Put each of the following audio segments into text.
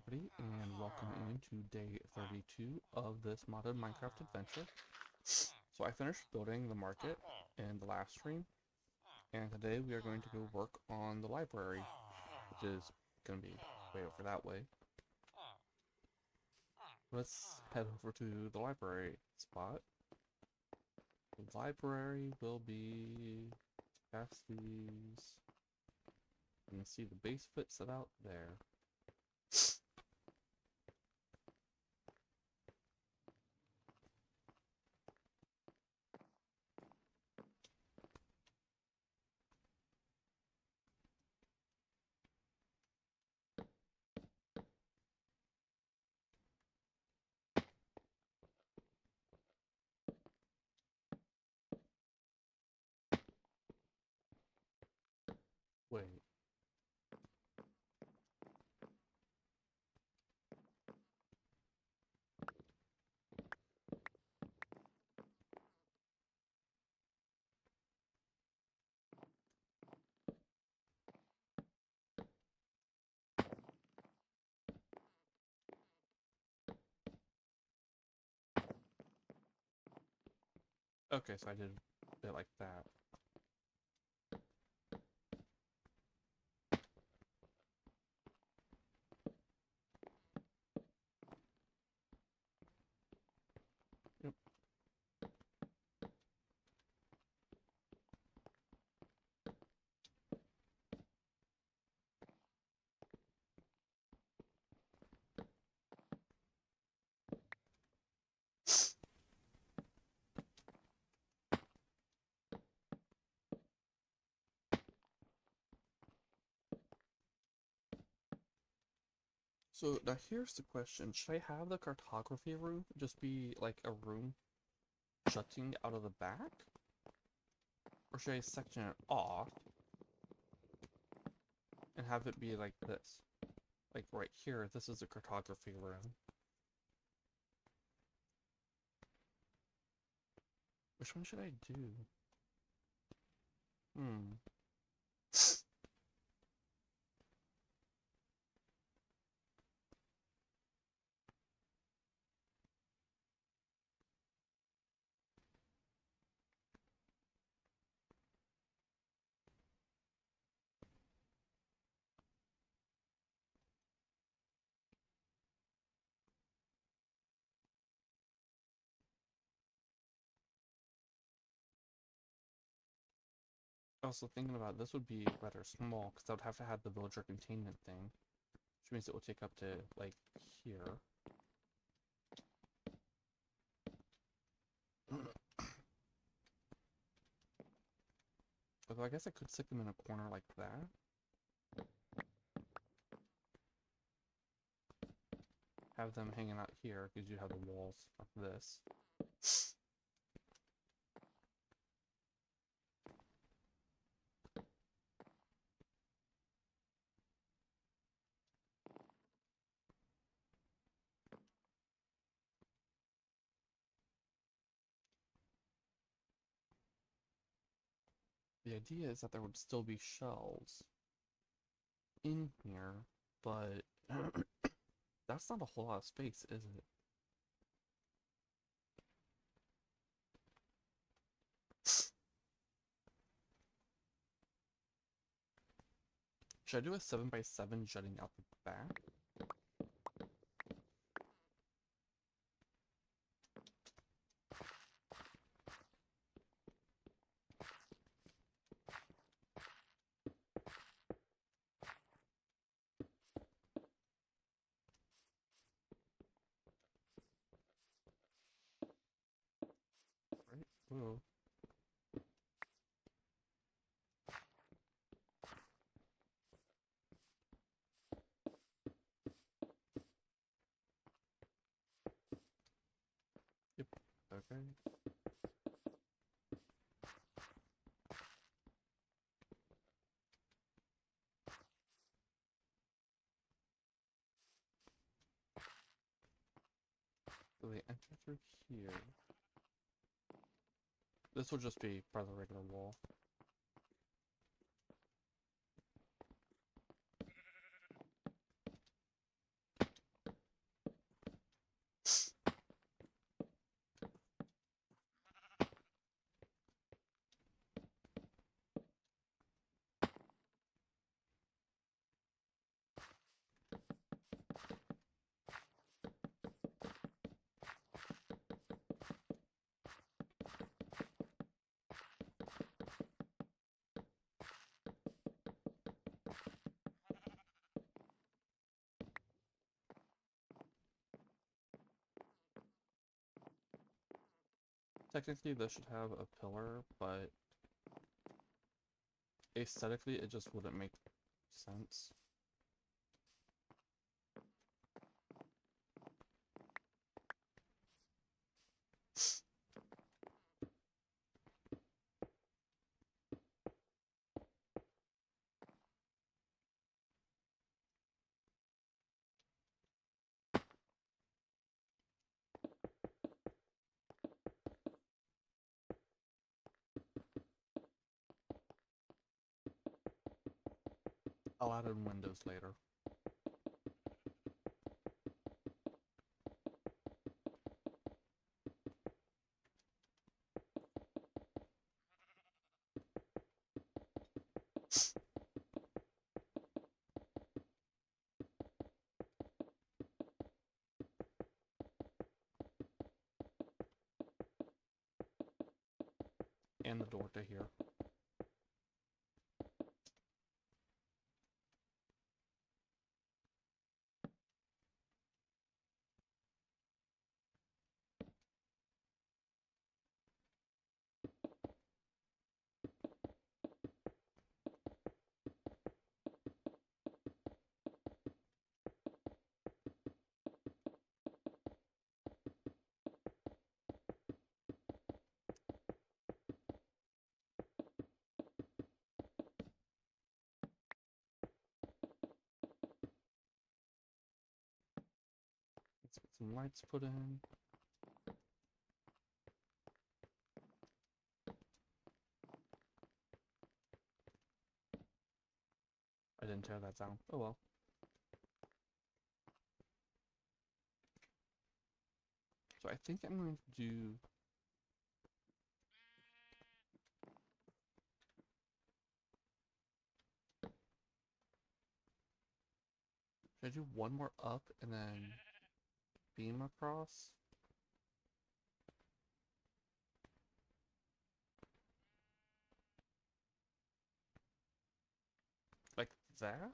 everybody, and welcome into day 32 of this modded Minecraft adventure. So I finished building the market in the last stream, and today we are going to go work on the library, which is going to be way over that way. Let's head over to the library spot. The library will be past these. You can see the base foot set out there. Wait. Okay, so I did a bit like that. Yep. So now here's the question, should I have the cartography room just be like a room jutting out of the back? Or should I section it off and have it be like this? Like right here, this is the cartography room. Which one should I do? Hmm. Also thinking about this would be rather small because I would have to have the villager containment thing. Which means it will take up to like here. Although I guess I could stick them in a corner like that. Have them hanging out here because you have the walls of this. The idea is that there would still be shells in here, but that's not a whole lot of space, is it? Should I do a 7x7 jutting out the back? Right? Whoa. Yep. Okay. So they enter through here. This will just be part of the regular wall. Technically, this should have a pillar, but aesthetically, it just wouldn't make sense. I'll add in windows later. And the door to here. Let's get some lights put in. I didn't tear that down. Oh well. So I think I'm going to do... Should I do one more up and then beam across? Like that?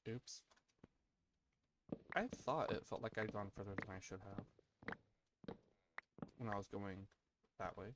Oops. I thought it felt like I'd gone further than I should have when I was going that way.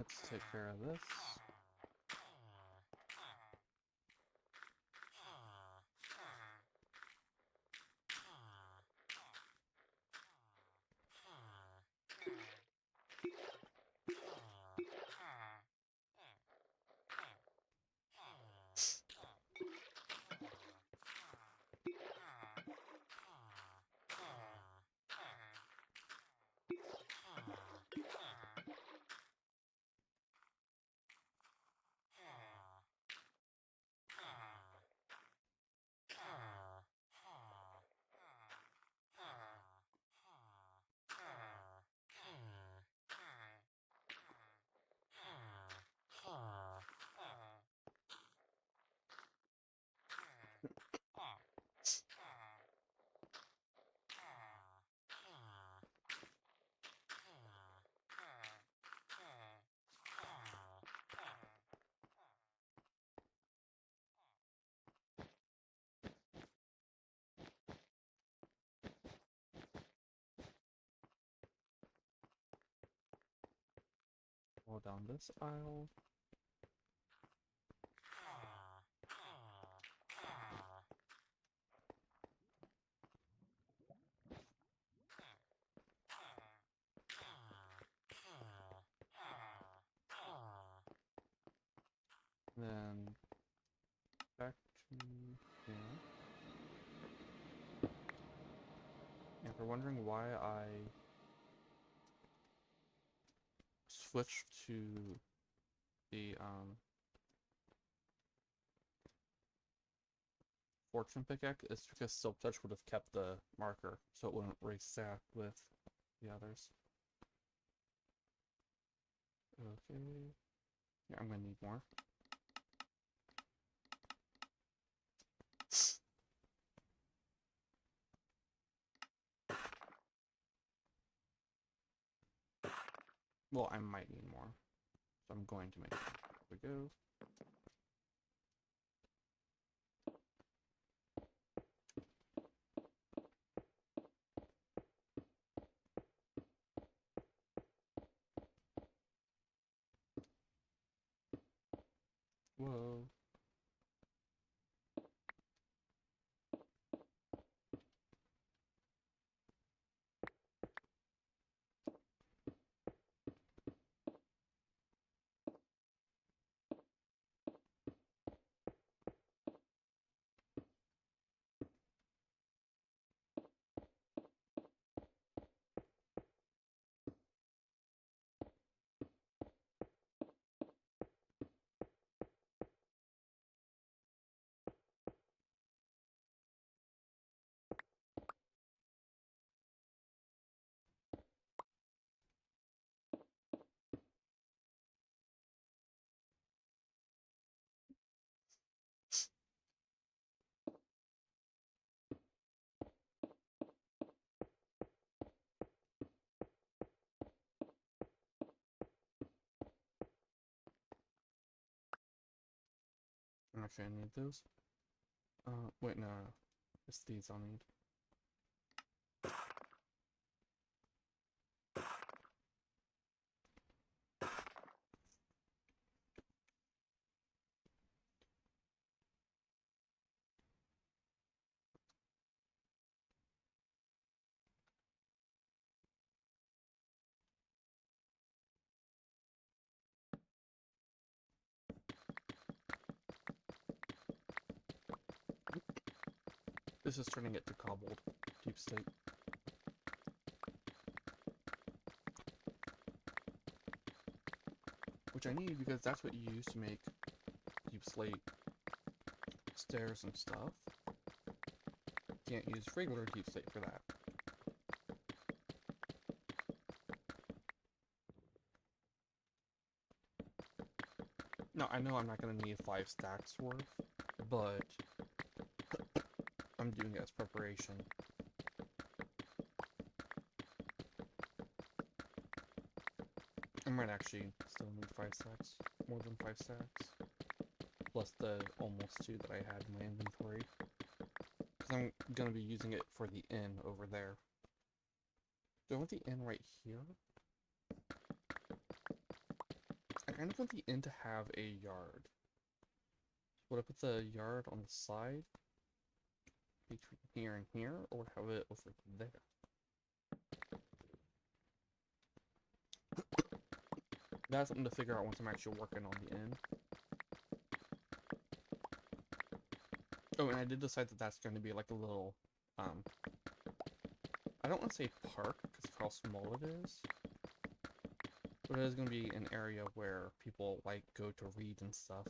Let's take care of this. Go down this aisle. Then back to here. And if you're wondering why I switched to the fortune pickaxe, it's because Silk Touch would have kept the marker, so it wouldn't reset with the others. Okay. Yeah, I'm gonna need more. Well, I might need more, so I'm going to make it. Here we go. Whoa. Actually, I need those. Wait, no. It's these I'll need. This is turning it to cobbled deep slate. Which I need because that's what you use to make deep slate stairs and stuff. Can't use regular deep slate for that. No, I know I'm not going to need 5 stacks worth, but I'm doing it as preparation. I might actually still need 5 stacks, more than 5 stacks, plus the almost 2 that I had in my inventory. Because I'm going to be using it for the inn over there. Do I want the inn right here? kind of want the inn to have a yard. Would I put the yard on the side between here and here, or would I have it over there? That's something to figure out once I'm actually working on the inn. Oh, and I did decide that that's going to be like a little, I don't want to say park, because of how small it is. But it is going to be an area where people, like, go to read and stuff.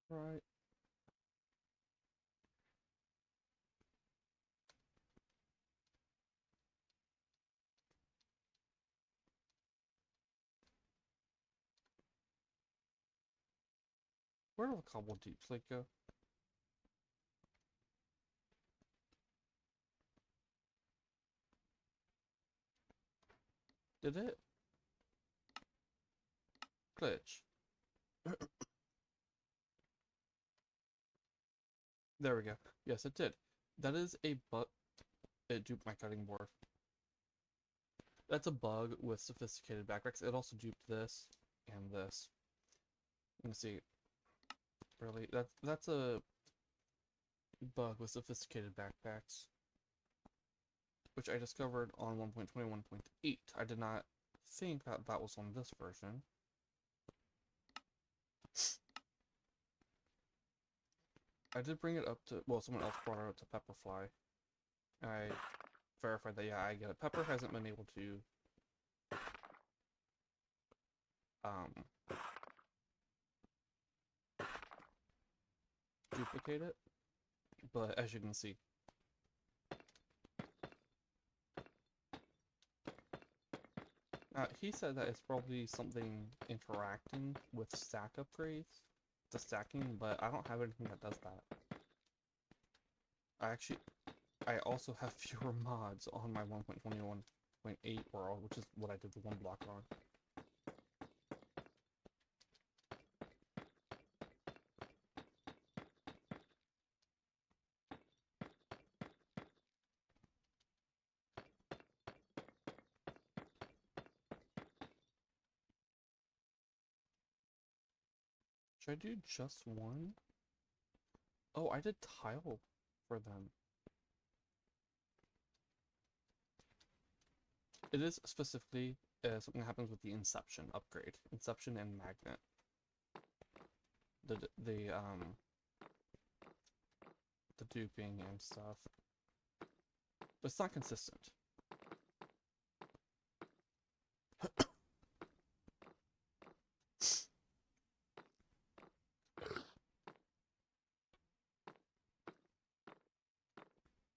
Right. Where do the cobble deeps like go? Did it? Glitch. There we go. Yes, it did. That is a bug. It duped my cutting board. That's a bug with sophisticated backpacks. It also duped this and this. Let me see. Really, that's a bug with sophisticated backpacks, which I discovered on 1.21.8. I did not think that that was on this version. I did bring it up to, well, someone else brought it up to Pepperfly. I verified that, yeah, I get it. Pepper hasn't been able to, duplicate it, but as you can see, he said that it's probably something interacting with stack upgrades, the stacking, but I don't have anything that does that. I also have fewer mods on my 1.21.8 world, which is what I did the one block on. Should I do just one? Oh, I did tile for them. It is specifically something that happens with the Inception upgrade. Inception and Magnet. The duping and stuff. But it's not consistent.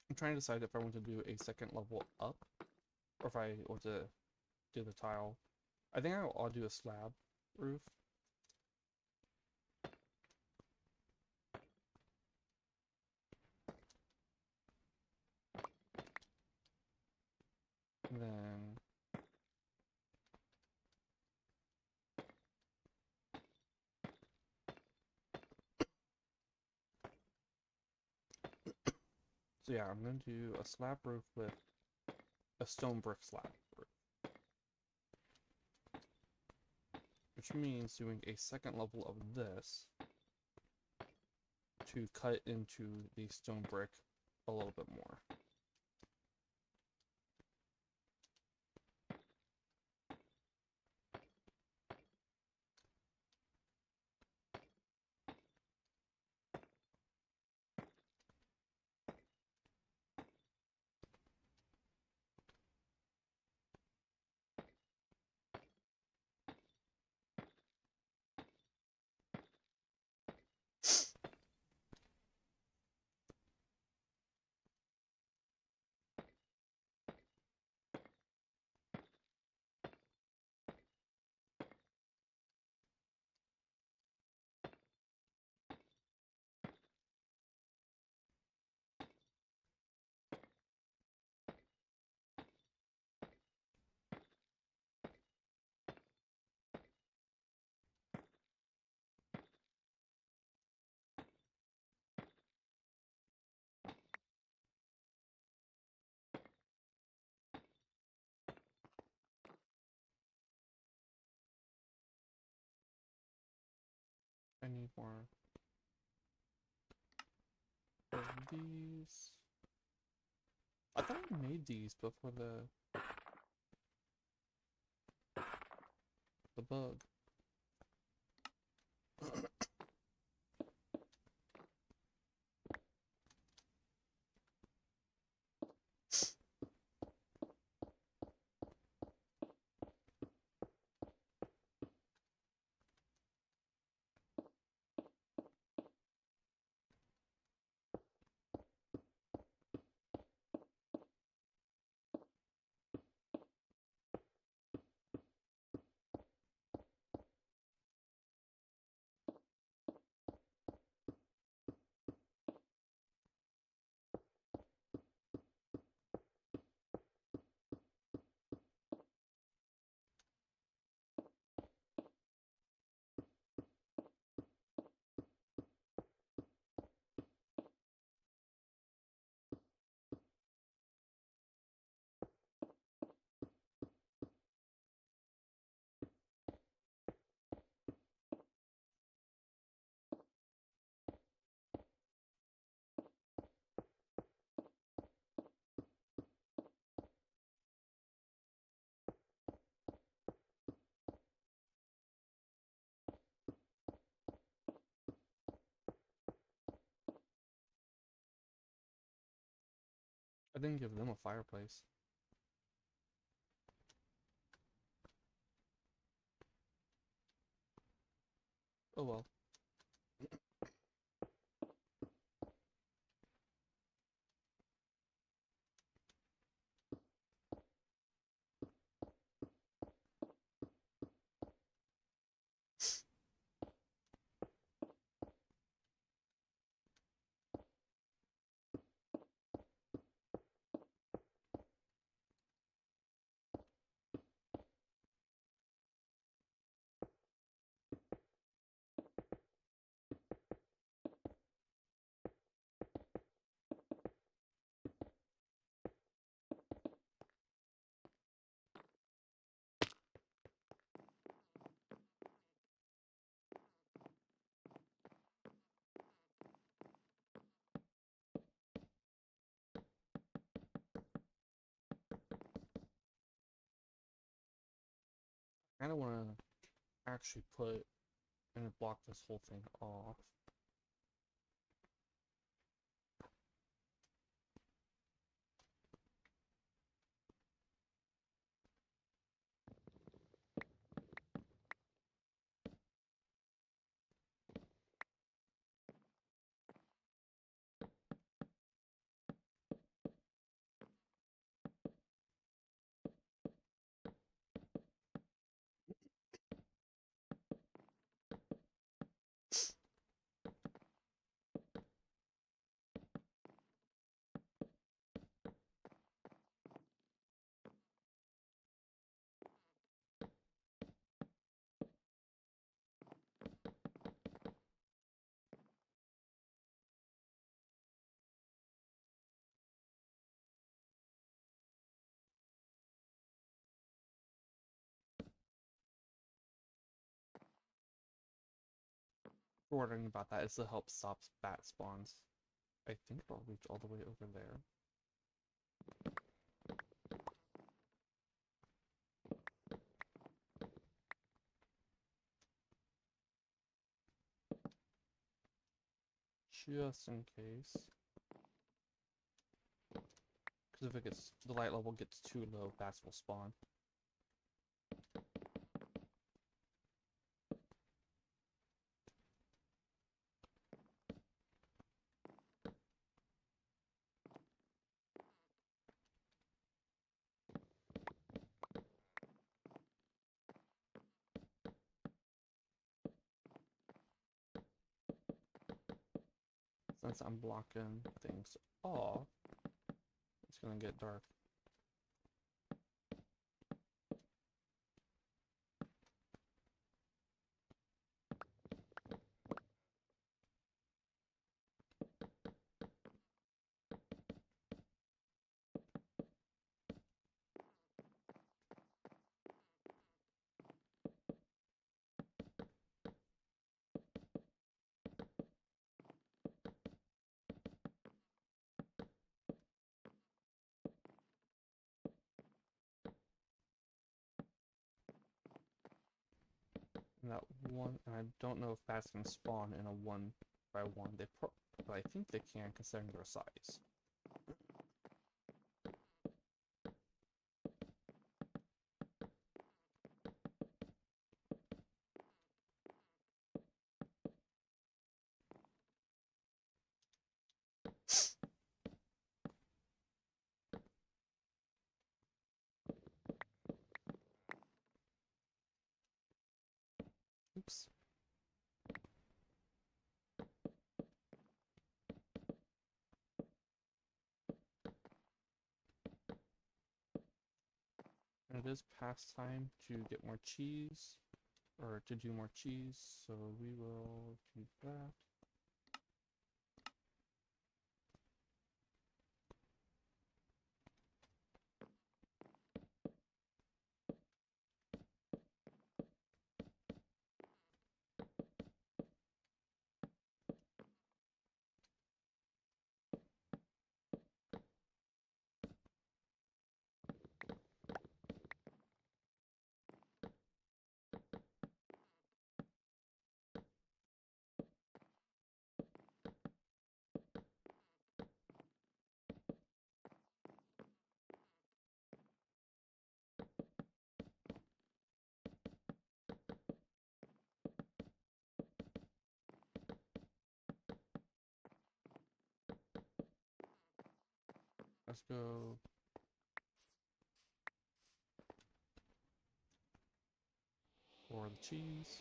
I'm trying to decide if I want to do a second level up, or if I want to do the tile. I think I'll do a slab roof. And then so yeah, I'm going to do a slab roof with a stone brick slab roof. Which means doing a second level of this to cut into the stone brick a little bit more. I need more of these. I thought I made these before the bug. I didn't give them a fireplace. Oh well. I kind of want to actually put and block this whole thing off. we're wondering about that, is to help stop bat spawns. I think it'll reach all the way over there. Just in case. Because if the light level gets too low, bats will spawn. Since I'm blocking things off, it's gonna get dark. And that one, and I don't know if bats can spawn in a 1x1. But I think they can considering their size. Oops. And it is past time to get more cheese, or to do more cheese, so we will do that. Let's go. For the cheese.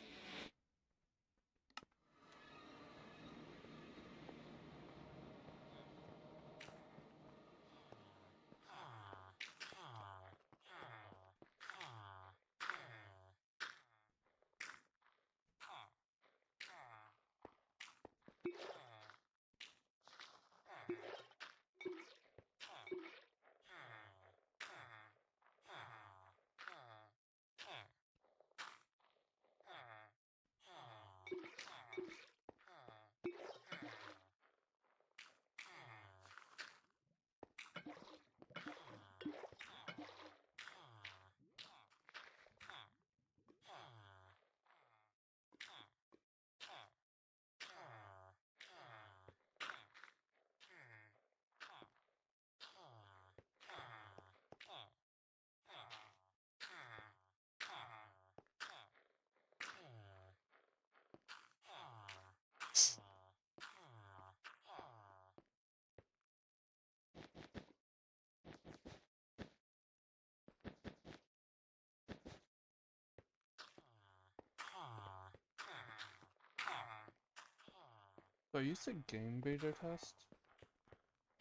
So I used a game beta test,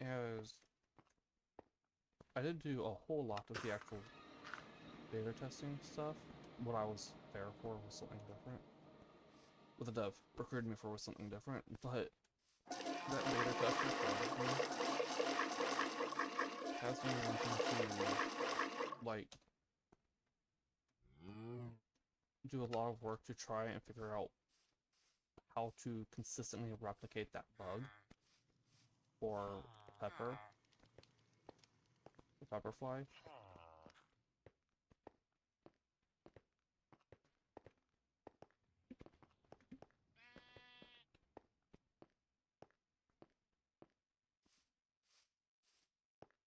as I did do a whole lot of the actual beta testing stuff. What I was there for was something different. What the dev recruited me for was something different, but that beta tester has me wanting to, like, do a lot of work to try and figure out how to consistently replicate that bug for pepper, the pepperfly.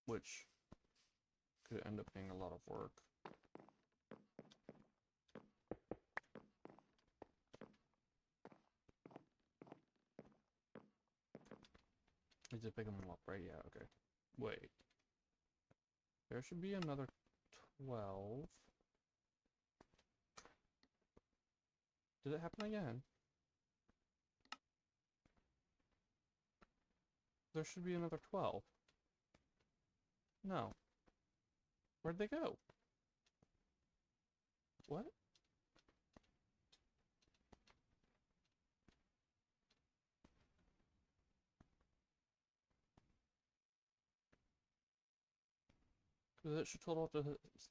Which could end up being a lot of work. Need to pick them up, right? Yeah, okay. Wait. There should be another 12. Did it happen again? There should be another 12. No. Where'd they go? What? Because it should total up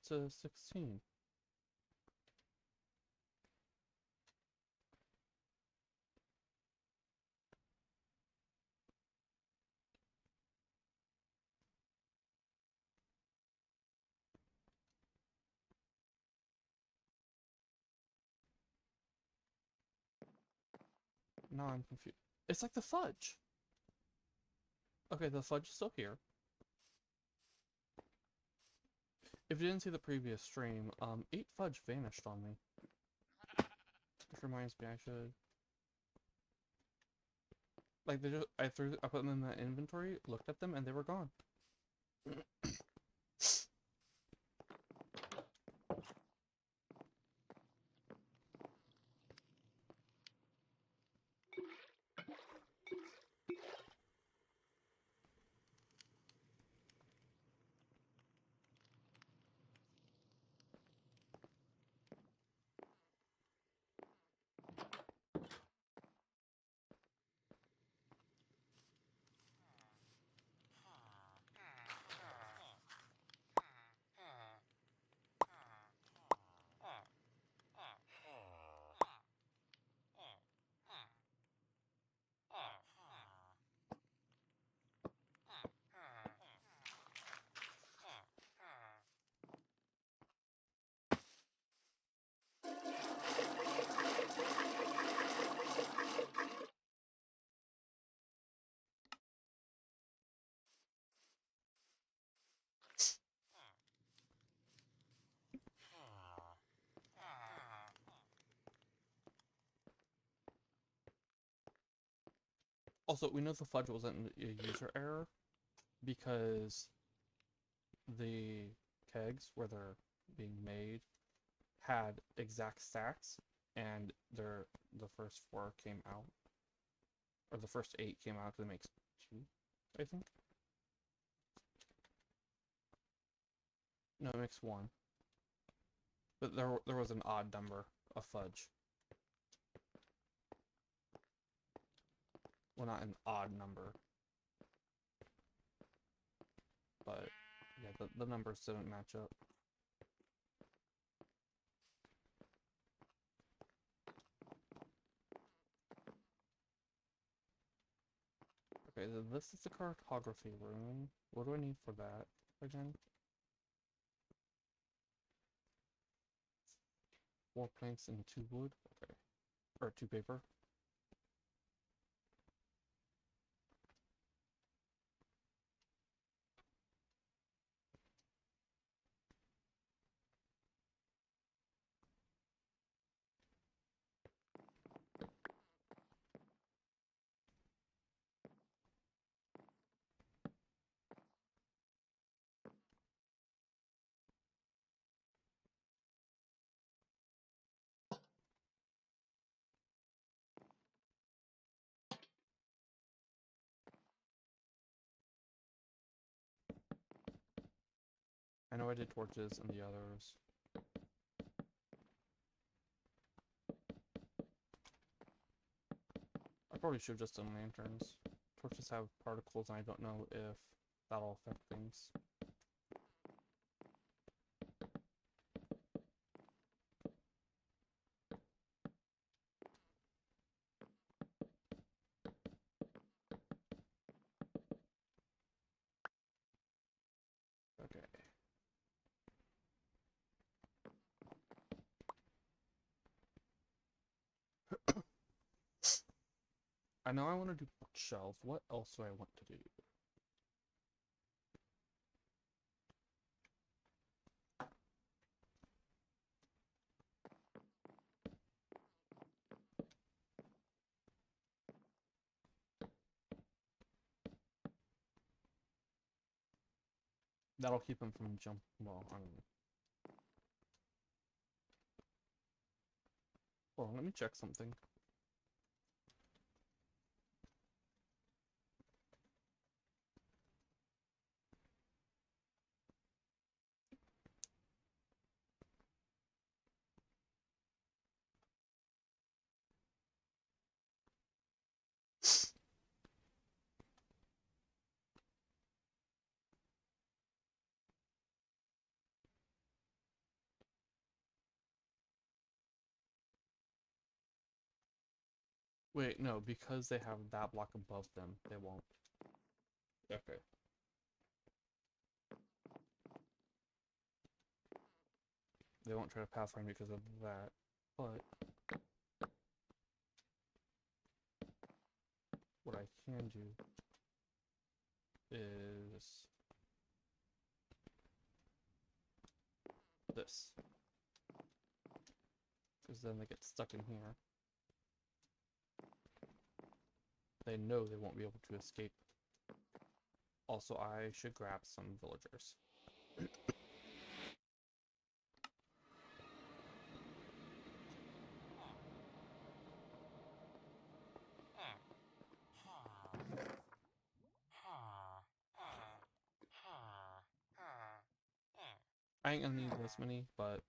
to 16. No, I'm confused. It's like the fudge. Okay, the fudge is still here. If you didn't see the previous stream, 8 fudge vanished on me. Which reminds me, I should... Like, they just, I put them in the inventory, looked at them, and they were gone. Also, we know the fudge wasn't a user error because the kegs where they're being made had exact stacks, and the first 4 came out, or the first 8 came out because it makes 2, I think. No, it makes 1. But there was an odd number of fudge. Well, not an odd number, but yeah, the numbers didn't match up. Okay, so this is the cartography room. What do I need for that again? 4 planks and 2 wood? Okay. Or 2 paper. I know I did torches and the others. I probably should have just done lanterns. Torches have particles and I don't know if that'll affect things. I know I want to do bookshelves. What else do I want to do? That'll keep him from jump. Well, I don't know. Well, let me check something. Wait, no, because they have that block above them, they won't. Okay. They won't try to pathfind because of that, but what I can do is this. Because then they get stuck in here. They know they won't be able to escape. Also, I should grab some villagers. I ain't gonna need this many, but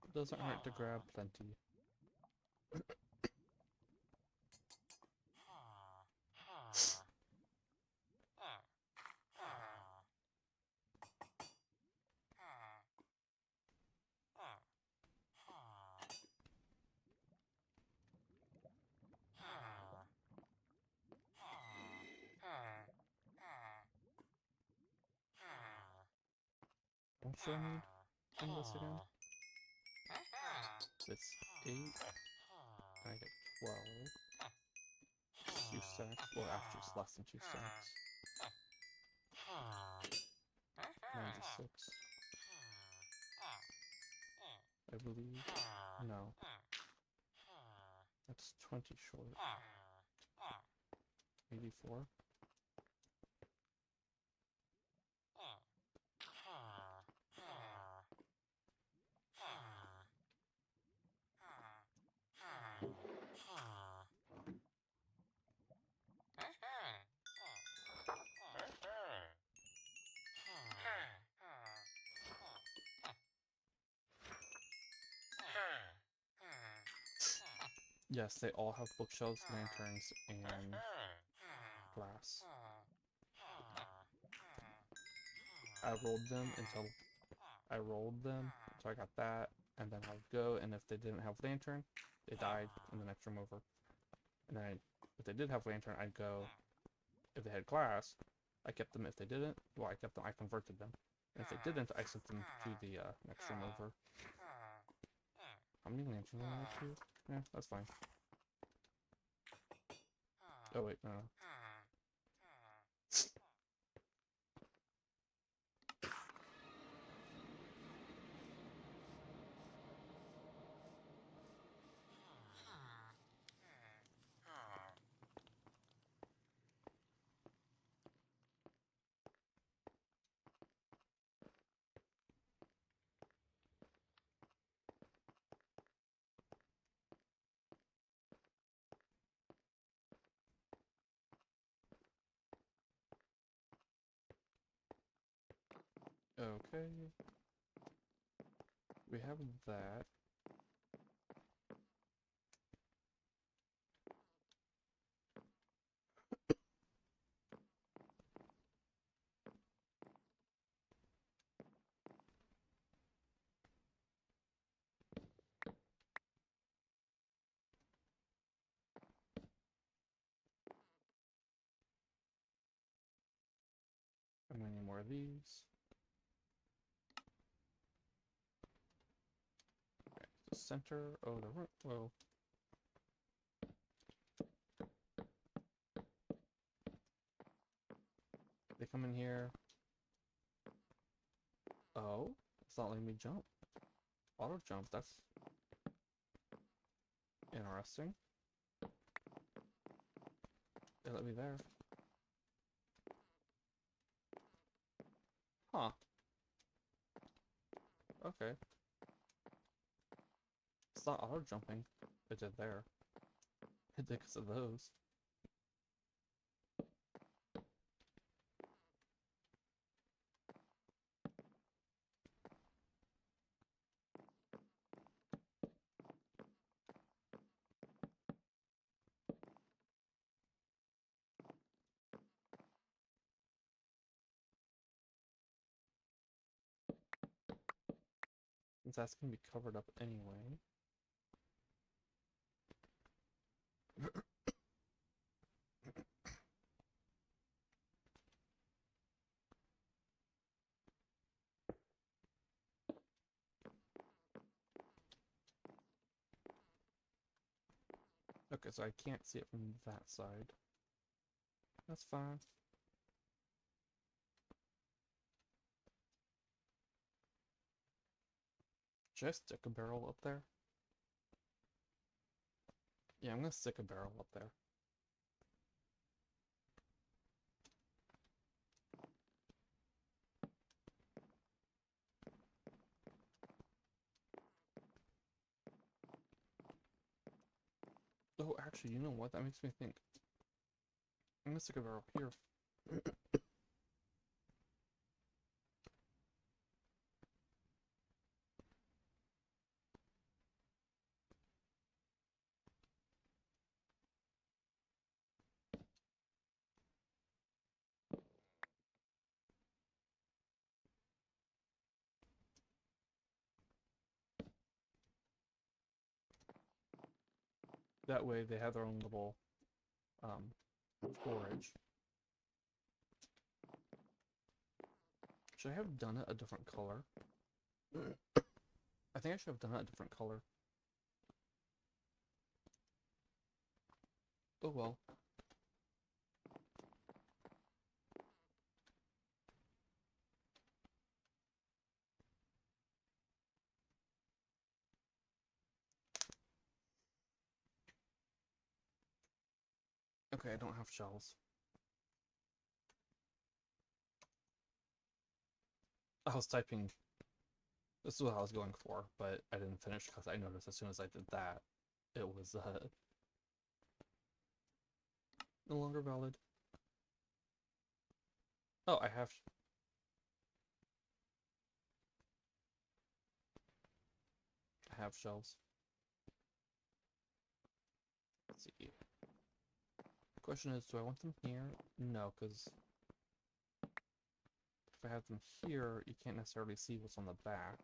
it doesn't hurt to grab plenty. How much do I need in this again? It's 8. I get 12. 2 stacks. Well, actually, it's less than 2 stacks. 96. I believe. No. That's 20 short. 84. Yes, they all have bookshelves, lanterns, and glass. I rolled them until so I got that, and then I would go, and if they didn't have lantern, they died in the next room over. And then if they did have lantern, I'd go. If they had glass, I kept them. If they didn't, well, I kept them. I converted them. And if they didn't, I sent them to the next room over. How many lanterns do I have here? Yeah, that's fine. Oh wait, no. Okay. We have that. more of these. Okay, the center. Oh, the room. Whoa. They come in here. Oh, it's not letting me jump. Auto jump. That's interesting. They let me there. Huh. Okay. It's not auto jumping. It did there. It did because of those. Since that's gonna be covered up anyway. Okay, so I can't see it from that side. That's fine. Should I stick a barrel up there? Yeah, I'm gonna stick a barrel up there. Oh, actually, you know what? That makes me think. I'm gonna stick a barrel here. That way they have their own little storage. Should I have done it a different color? I think I should have done it a different color. Oh well. Okay, I don't have shells. I was typing. This is what I was going for, but I didn't finish because I noticed as soon as I did that, it was no longer valid. Oh, I have. I have shells. Let's see. The question is, do I want them here? No, because if I have them here, you can't necessarily see what's on the back.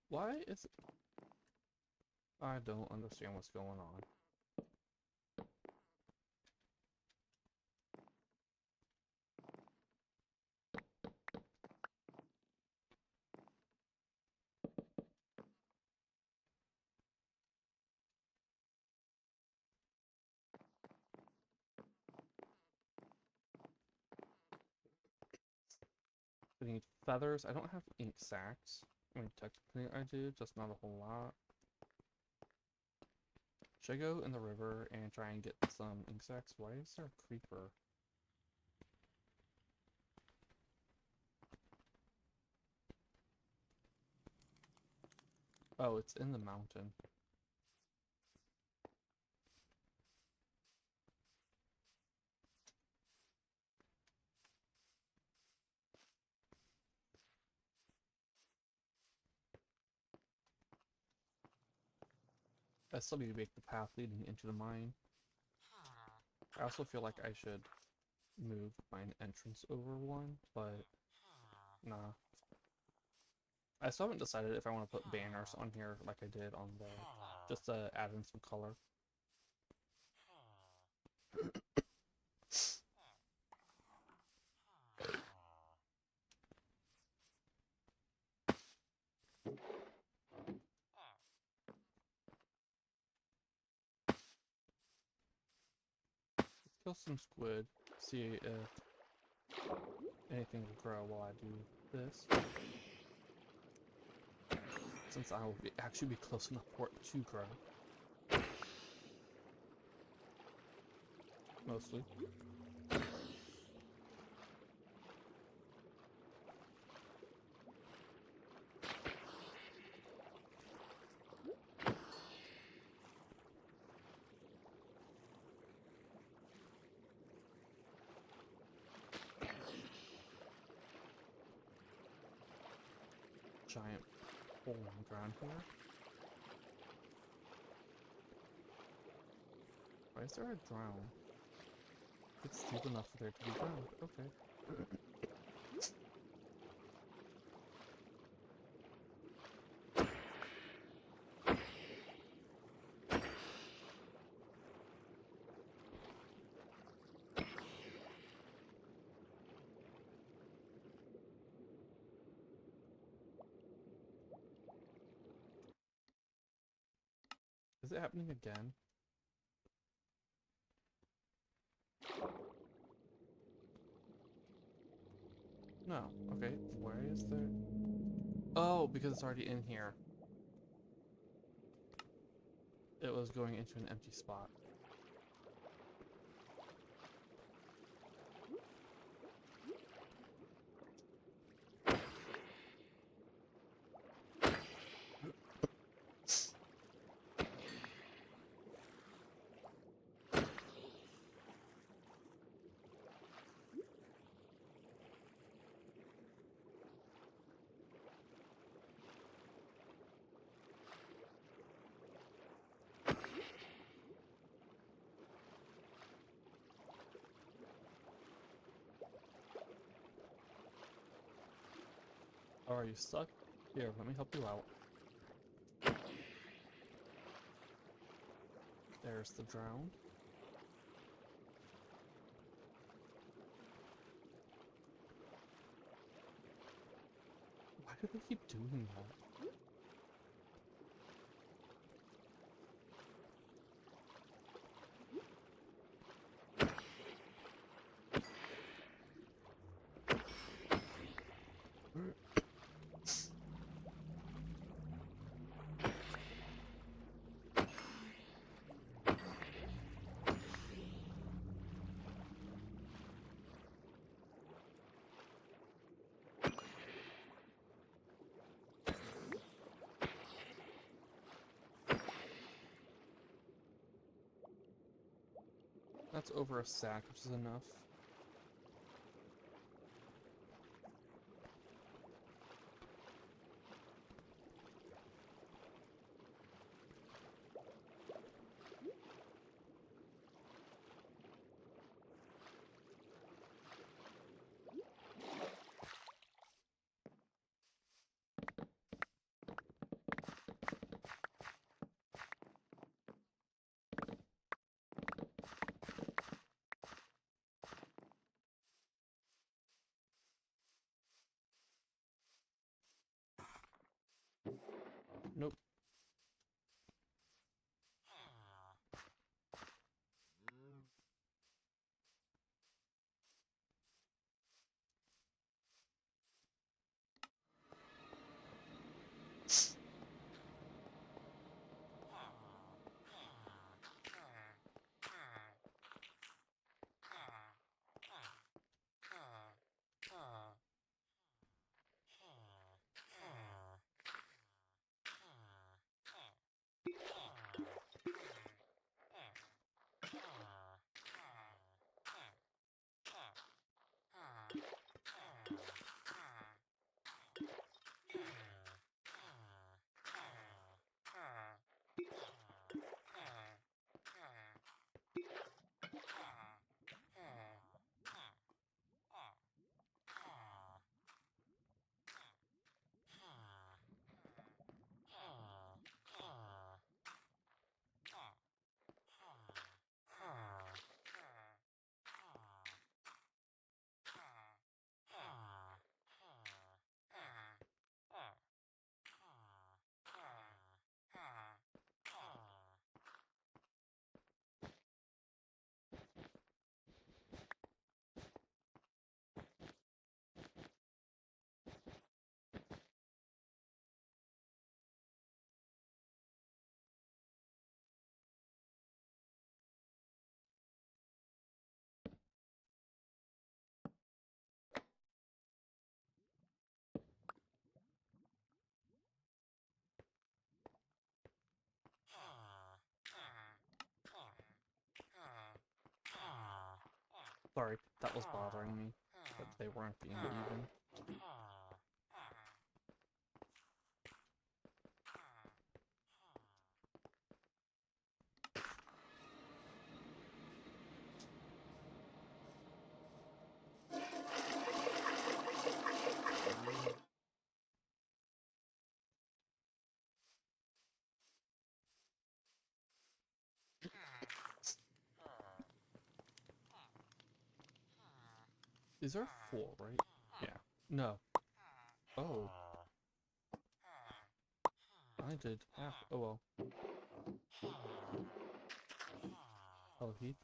Why is it? I don't understand what's going on. I need feathers. I don't have ink sacks. I mean, technically I do, just not a whole lot. Should I go in the river and try and get some ink sacks? Why is there a creeper? Oh, it's in the mountain. I still need to make the path leading into the mine. I also feel like I should move mine entrance over one, but nah. I still haven't decided if I want to put banners on here like I did on the just to add in some color. Kill some squid, see if anything will grow while I do this. Since I will actually be close enough for it to grow. Mostly. Giant hole in the ground here. Why is there a drown? It's deep enough for there to be drowned. Okay. Is it happening again? No. Okay, why is there... Oh, because it's already in here. It was going into an empty spot. Oh, are you stuck? Here, let me help you out. There's the drowned. Why do they keep doing that? That's over a sack, which is enough. Nope. That was bothering me, that they weren't being even. Is there 4, right? Yeah. No. Oh. I did half. Oh well. Oh, he.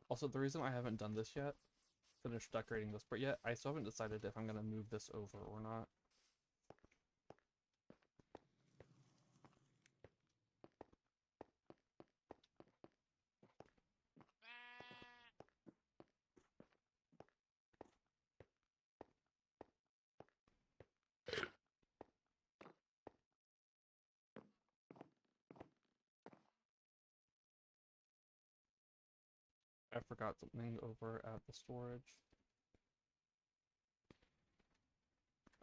Also, the reason I haven't done this yet, finished decorating this part yet, I still haven't decided if I'm gonna move this over or not. I forgot something over at the storage.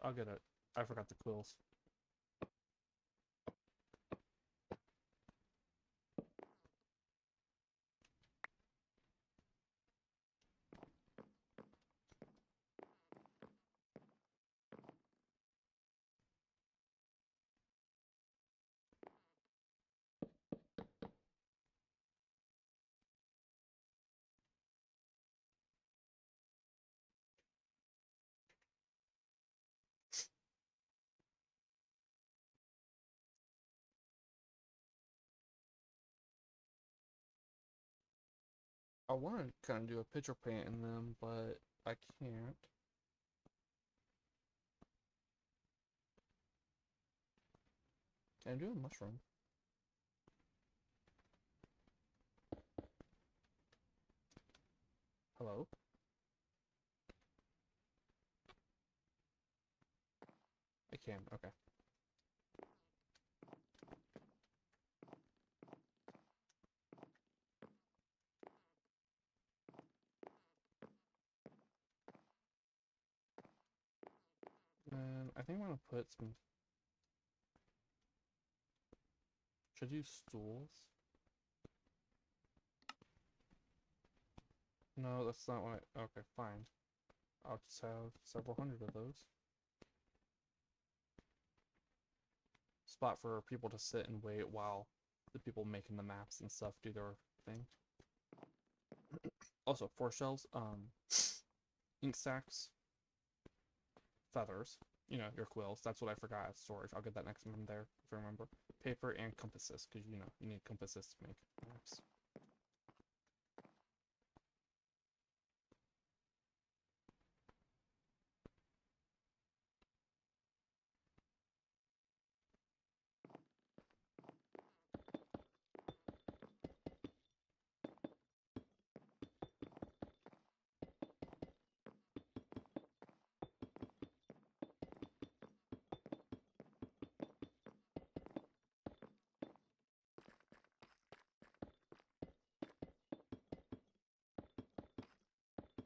I'll get it. I forgot the quills. I want to kind of do a picture paint in them, but I can't. Can I do a mushroom? Hello? I can, okay. And I think I'm gonna put some... Should I do stools? No, that's not what I... Okay, fine. I'll just have several hundred of those. Spot for people to sit and wait while the people making the maps and stuff do their thing. Also, 4 shelves, ink sacks, feathers, you know, your quills. That's what I forgot at storage. I'll get that next time I'm there, if I remember. Paper and compasses, because, you know, you need compasses to make maps.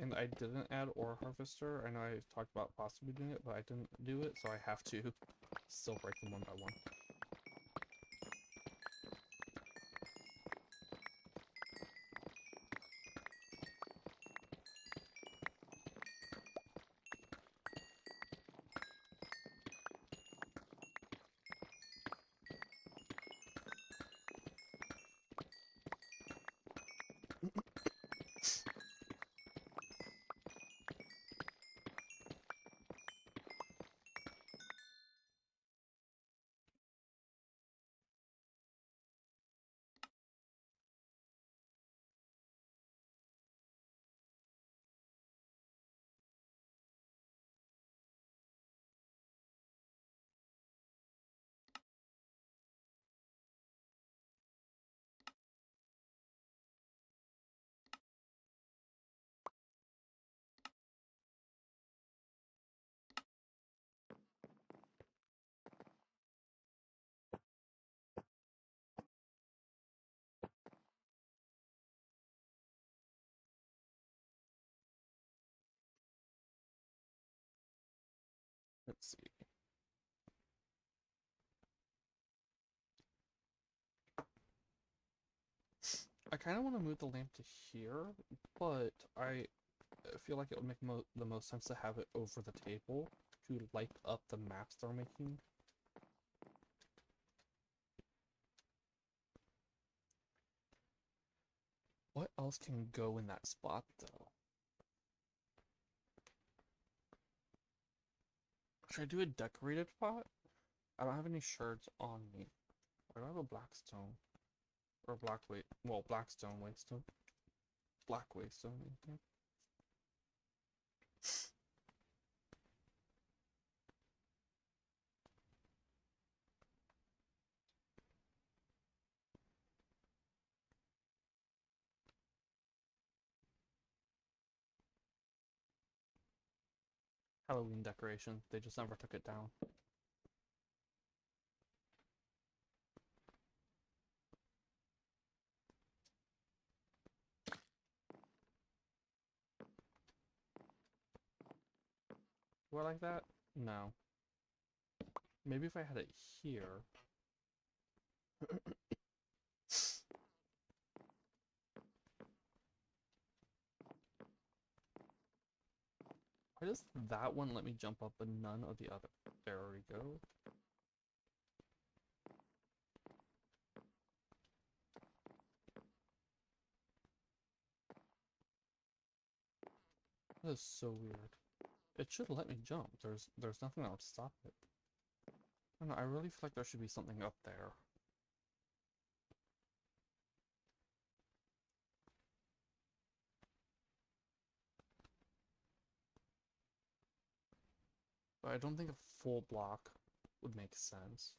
And I didn't add ore harvester. I know I talked about possibly doing it, but I didn't do it, so I have to still break them one by one. Let's see. I kind of want to move the lamp to here, but I feel like it would make the most sense to have it over the table to light up the maps they're making. What else can go in that spot, though? Should I do a decorated pot? I don't have any shards on me. I don't have a blackstone. Or black weight. Well, blackstone waystone. Black waystone. Okay. Halloween decoration. They just never took it down. Do I like that? No. Maybe if I had it here. Why does that one let me jump up but none of the other? There we go. That is so weird. It should let me jump. There's nothing that would stop it. I don't know, I really feel like there should be something up there. But I don't think a full block would make sense.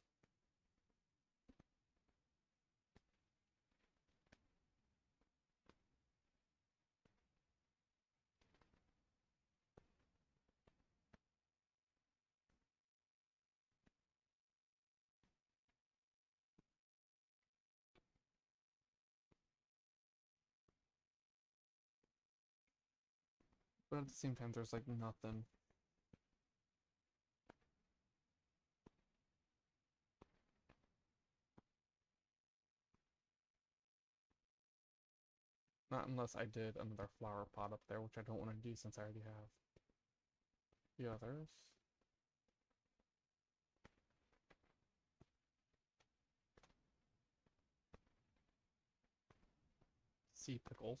But at the same time, there's like nothing. Not unless I did another flower pot up there, which I don't want to do since I already have the others. Sea pickles.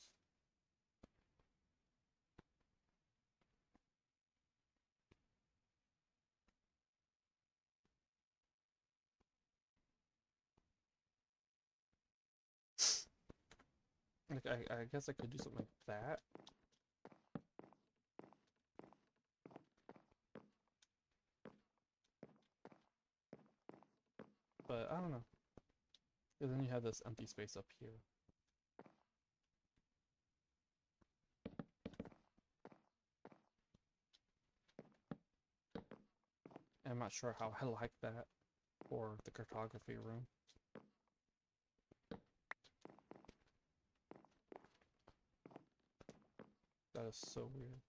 Like, I guess I could do something like that. But I don't know. And then you have this empty space up here. And I'm not sure how I like that for the cartography room. That is so weird.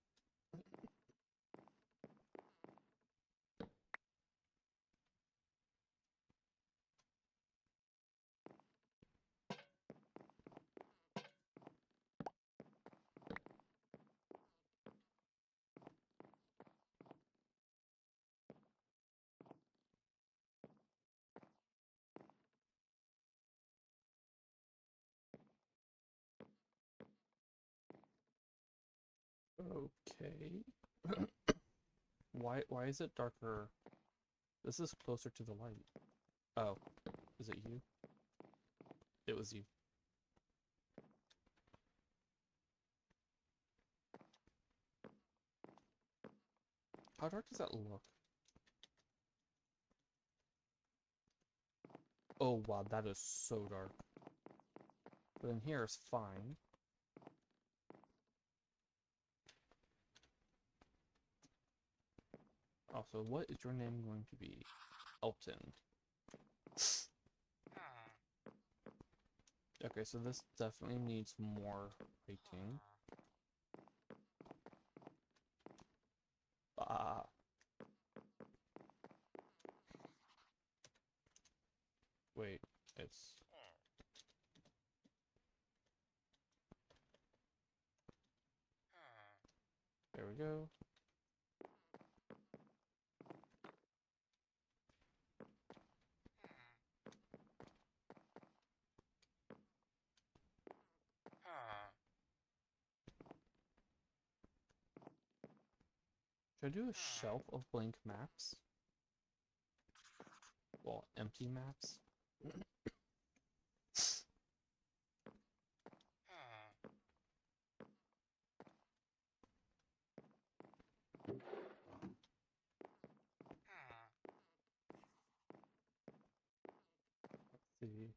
Okay. Why is it darker? This is closer to the light. Oh, is it you? It was you. How dark does that look? Oh wow, that is so dark. But in here it's fine. Also, what is your name going to be? Elton. Okay, so this definitely needs more lighting. Ah. this. There we go. Should I do a shelf of blank maps? Well, empty maps. Let's see.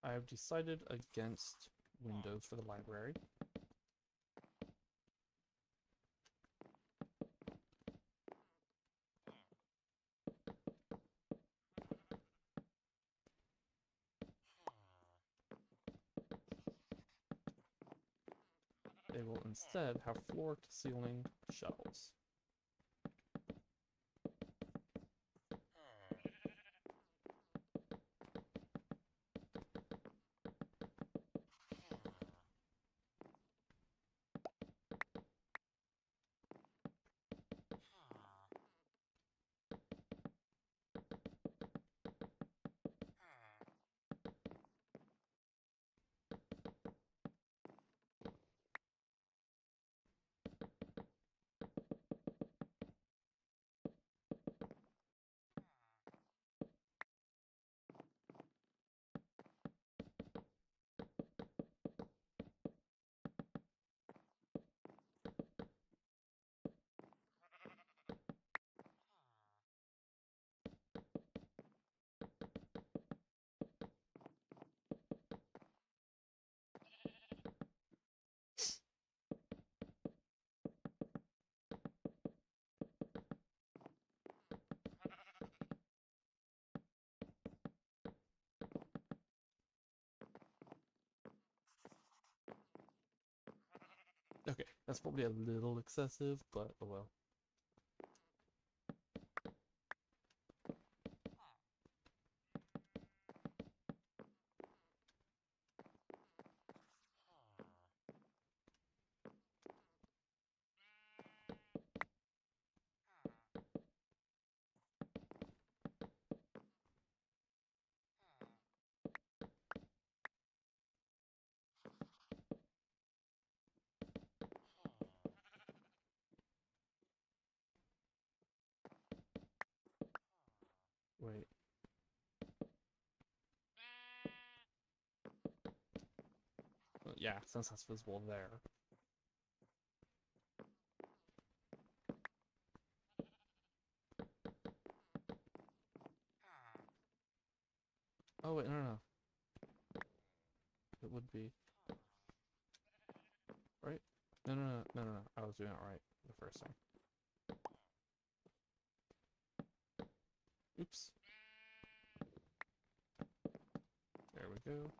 I have decided against windows for the library. They will instead have floor-to-ceiling shelves. Okay, that's probably a little excessive, but oh well. Wait. Well, yeah, since that's visible there. Oh wait, no. It would be. Right? No. I was doing it right the first time. Oops. There we go.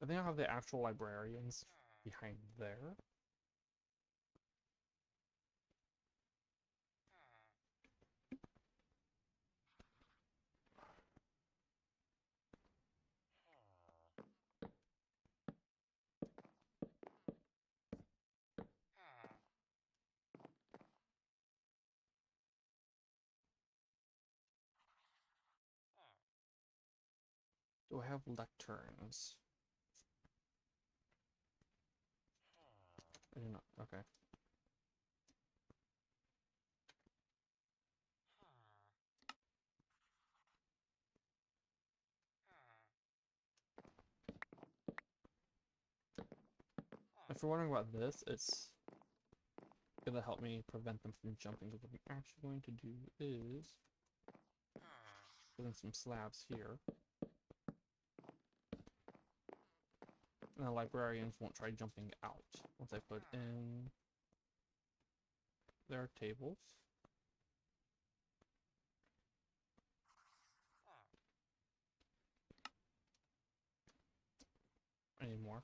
I think I'll have the actual librarians behind there. Do I have lecterns? I do not. Okay. If you're wondering about this, it's gonna help me prevent them from jumping. Because what I'm actually going to do is put in some slabs here. And the librarians won't try jumping out once I put in their tables. I need more.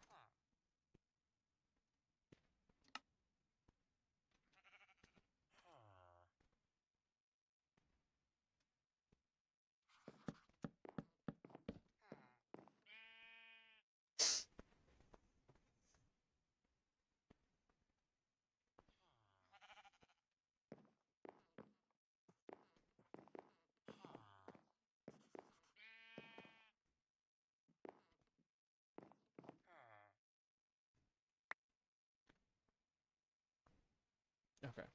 Okay.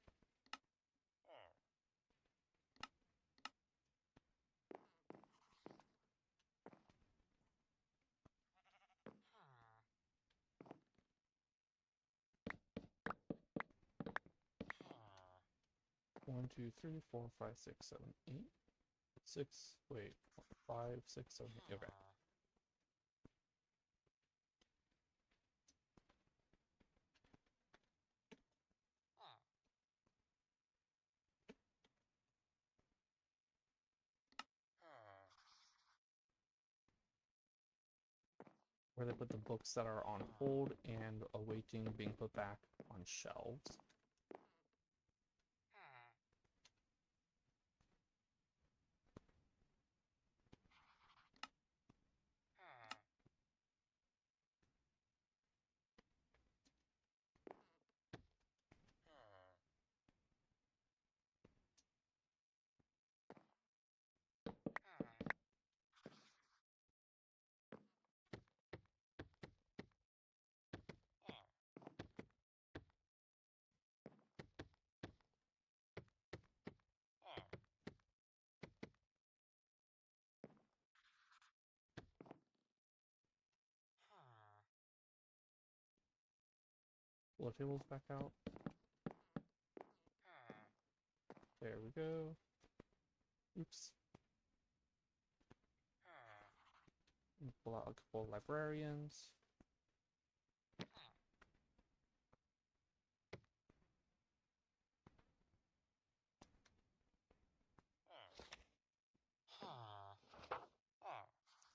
One, two, three, four, five, six, seven, eight. Six, wait, 5, 6, 7, 8. Okay. Where they put the books that are on hold and awaiting being put back on shelves. Pull the tables back out. There we go. Oops. Pull out a couple of librarians.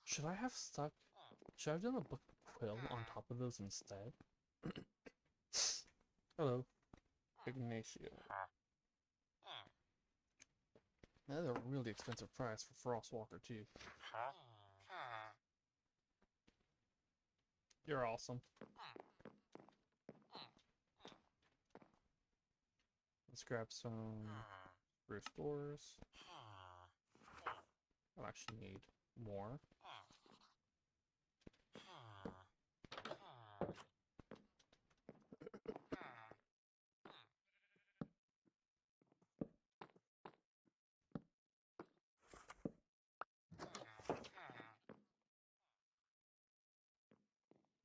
Should I have stuck? Should I have done a book quill on top of those instead? Hello, Ignacio. That's a really expensive price for Frostwalker too. You're awesome. Let's grab some spruce doors. I'll actually need more.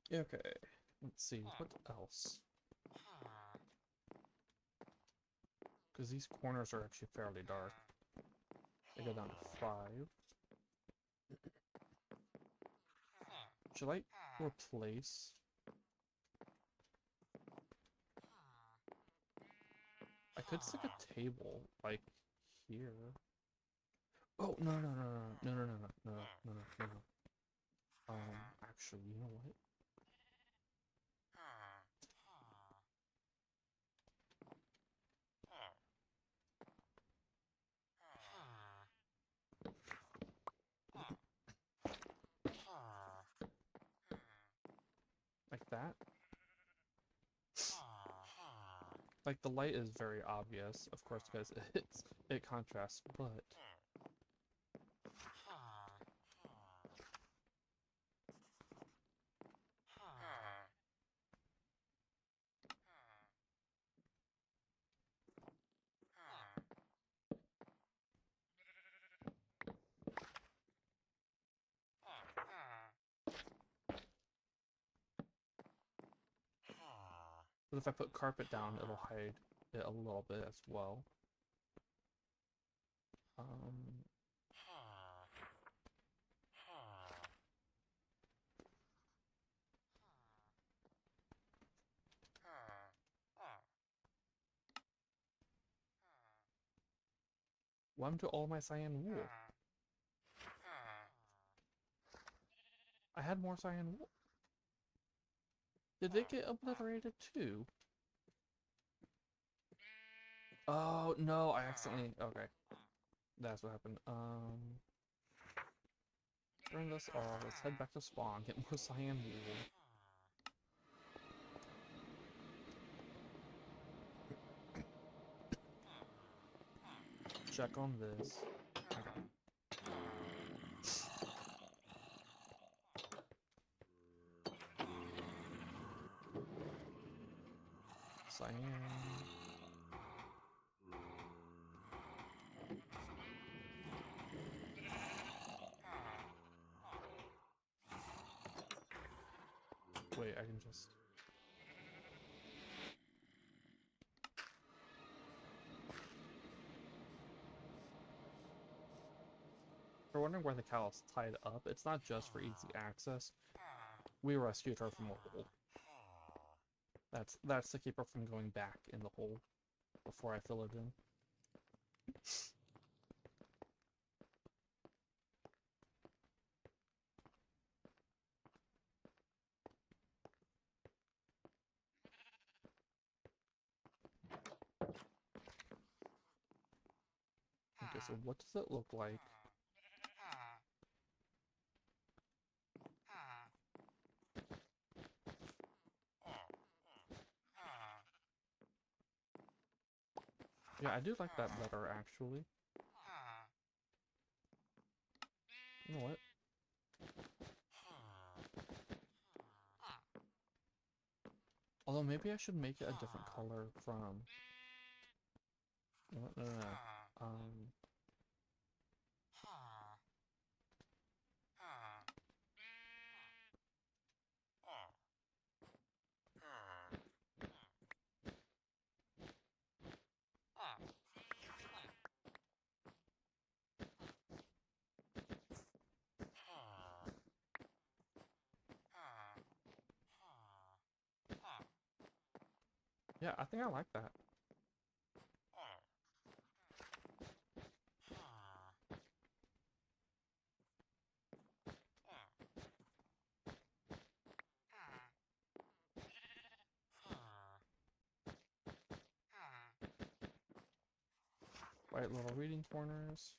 Okay, let's see, what else? Because these corners are actually fairly dark. I go down to 5. Should I replace? I could stick a table, like, here. Oh, no. Actually, you know what? Like that? Like, the light is very obvious, of course, because it contrasts, but... But if I put carpet down, it'll hide it a little bit as well. What happened to all my cyan wool? I had more cyan wool. Did they get obliterated too? Oh, no, I accidentally... Okay. That's what happened. Turn this off. Let's head back to spawn. Get more cyan wool. Check on this. Okay. Cyan. Wait, I can just... If you're wondering why the cow is tied up, it's not just for easy access. We rescued her from the hole. That's to keep her from going back in the hole before I fill it in. Okay, so what does it look like? Yeah, I do like that better, actually. You know what? Although maybe I should make it a different color from... No. Yeah, I think I like that. White little reading corners.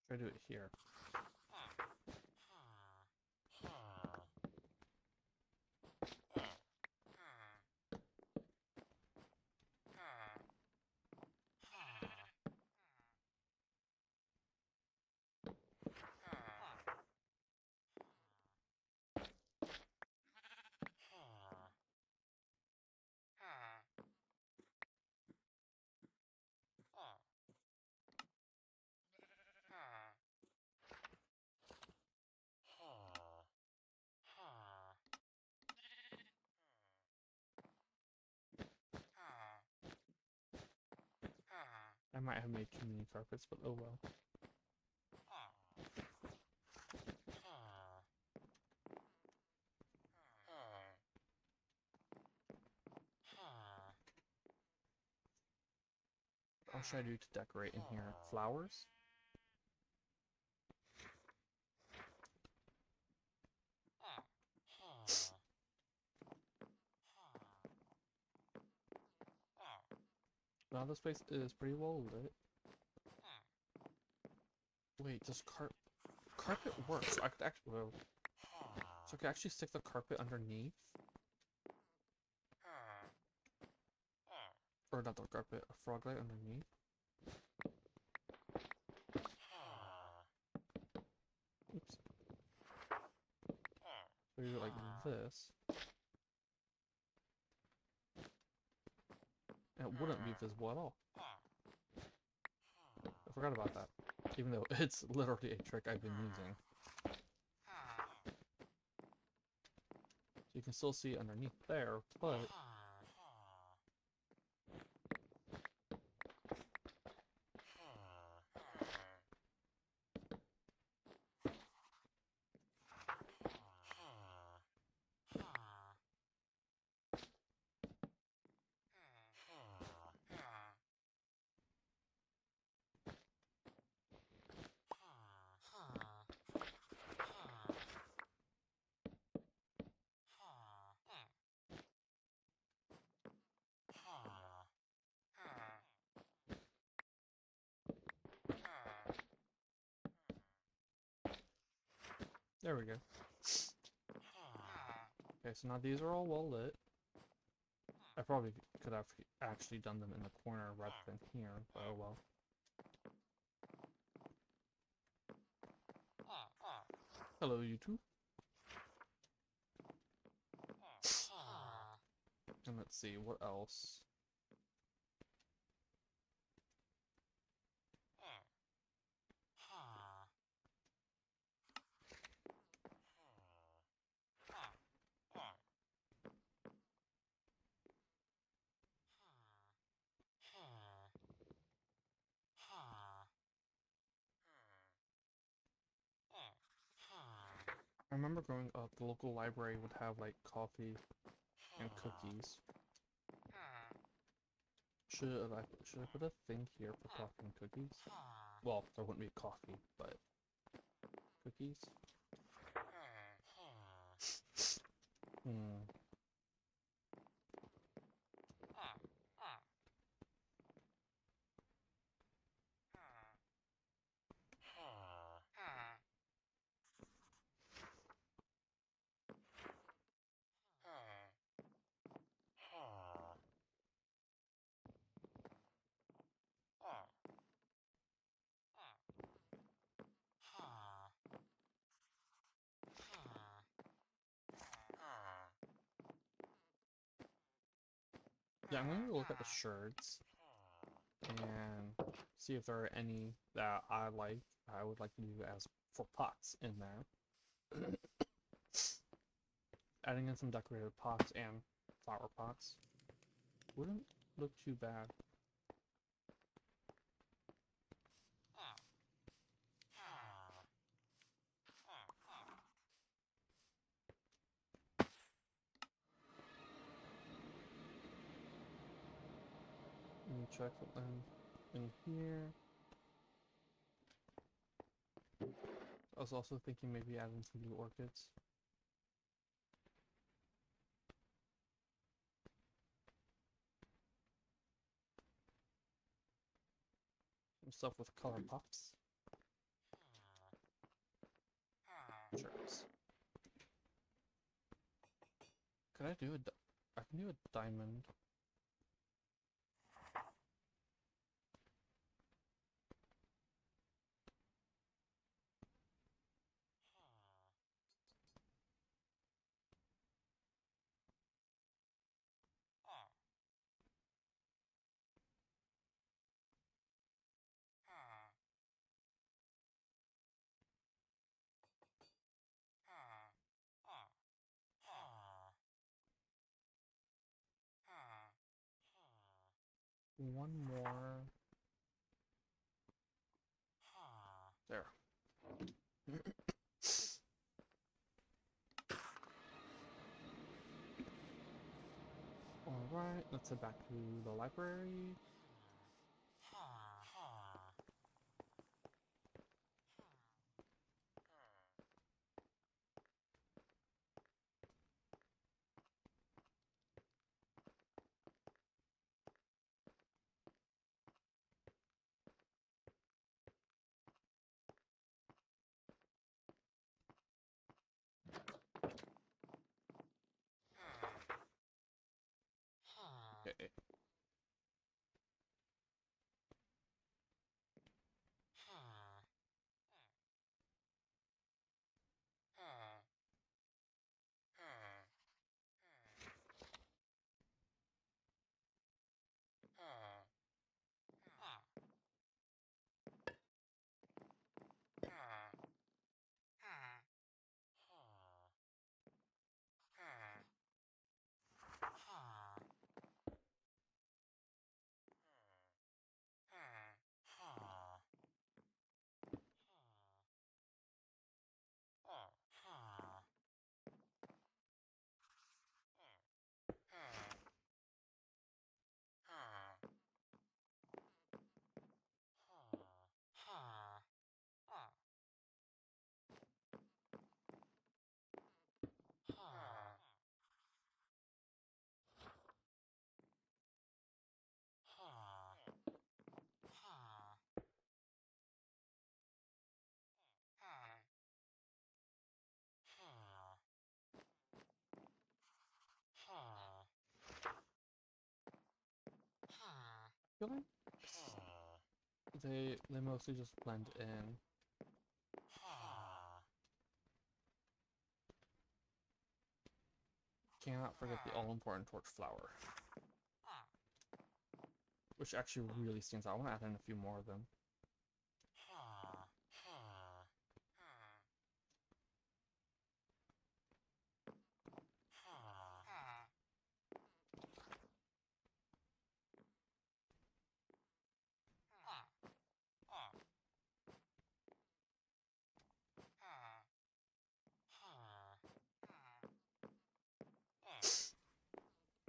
Try to do it here. I might have made too many carpets, but oh well. What should I do to decorate in here? Flowers? Now this place is pretty well lit. Wait, does carpet work? So I could actually... Well, so I could actually stick the carpet underneath? Or not the carpet, a frog light underneath? Oops. So you do it like this, and it wouldn't be visible at all. I forgot about that, even though it's literally a trick I've been using. So you can still see underneath there, but there we go. Okay, so now these are all well lit. I probably could have actually done them in the corner rather than here, but oh well. Hello, YouTube. And let's see, what else? I remember growing up, the local library would have like coffee and cookies. Should I put a thing here for coffee and cookies? Well, there wouldn't be coffee, but cookies? Hmm. Yeah, I'm going to look at the shirts and see if there are any that I would like to do as for pots in there. Adding in some decorated pots and flower pots wouldn't look too bad. Let me check something in here. I was also thinking maybe adding some new orchids. Some stuff with color pops. Sure. Could I do I can do a diamond. One more. There. Alright, let's head back to the library. Okay. feel like they mostly just blend in. Cannot forget the all-important torch flower, which actually really stands out. I want to add in a few more of them.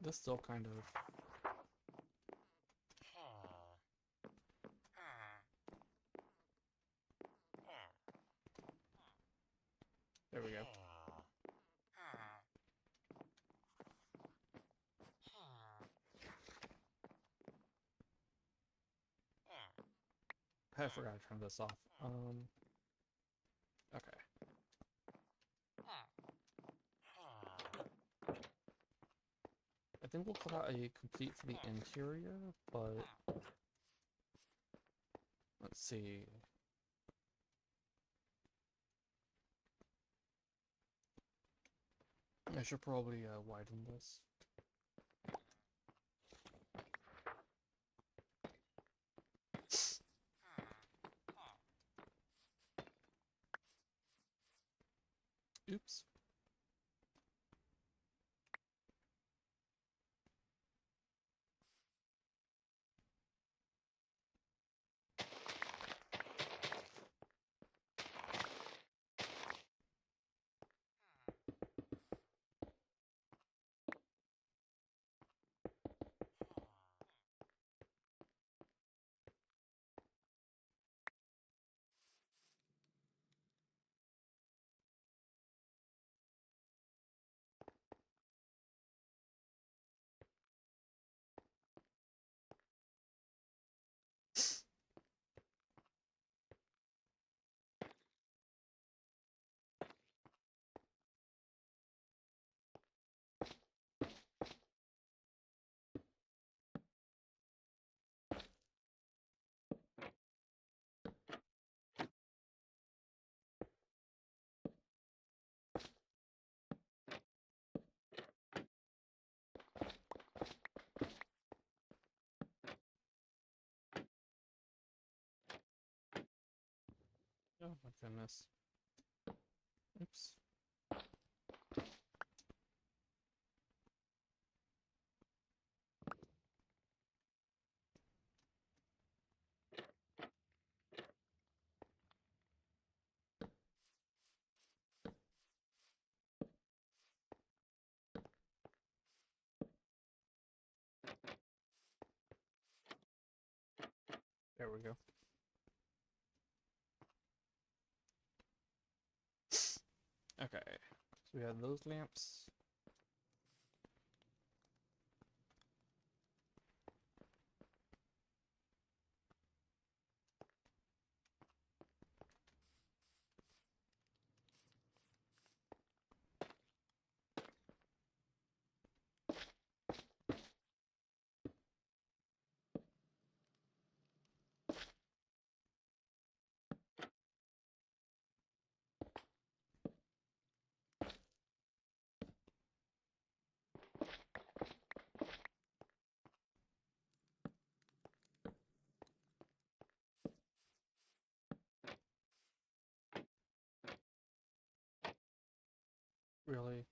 This still kind of... There we go. I forgot to turn this off. Okay. I think we'll put out a complete for the interior, but let's see. I should probably widen this. Oops. Oh my goodness. Oops. There we go. Okay, so we have those lamps. Really?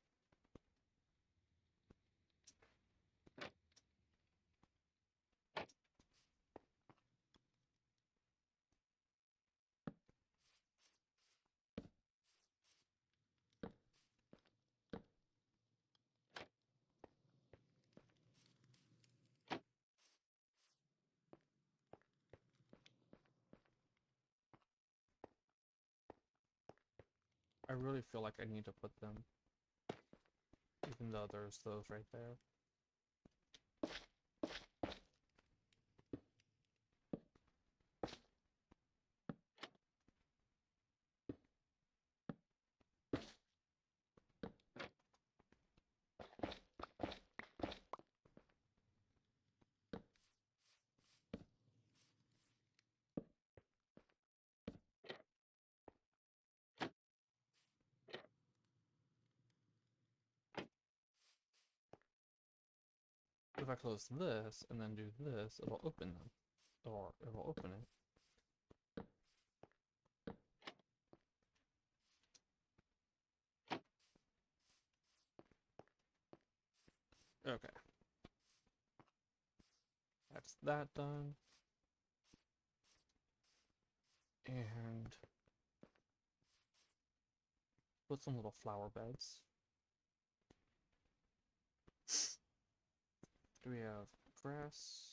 I really feel like I need to put them, even though there's those right there. if I close this and then do this, it'll open them. Or it'll open it. Okay. That's that done. And put some little flower beds. Do we have grass?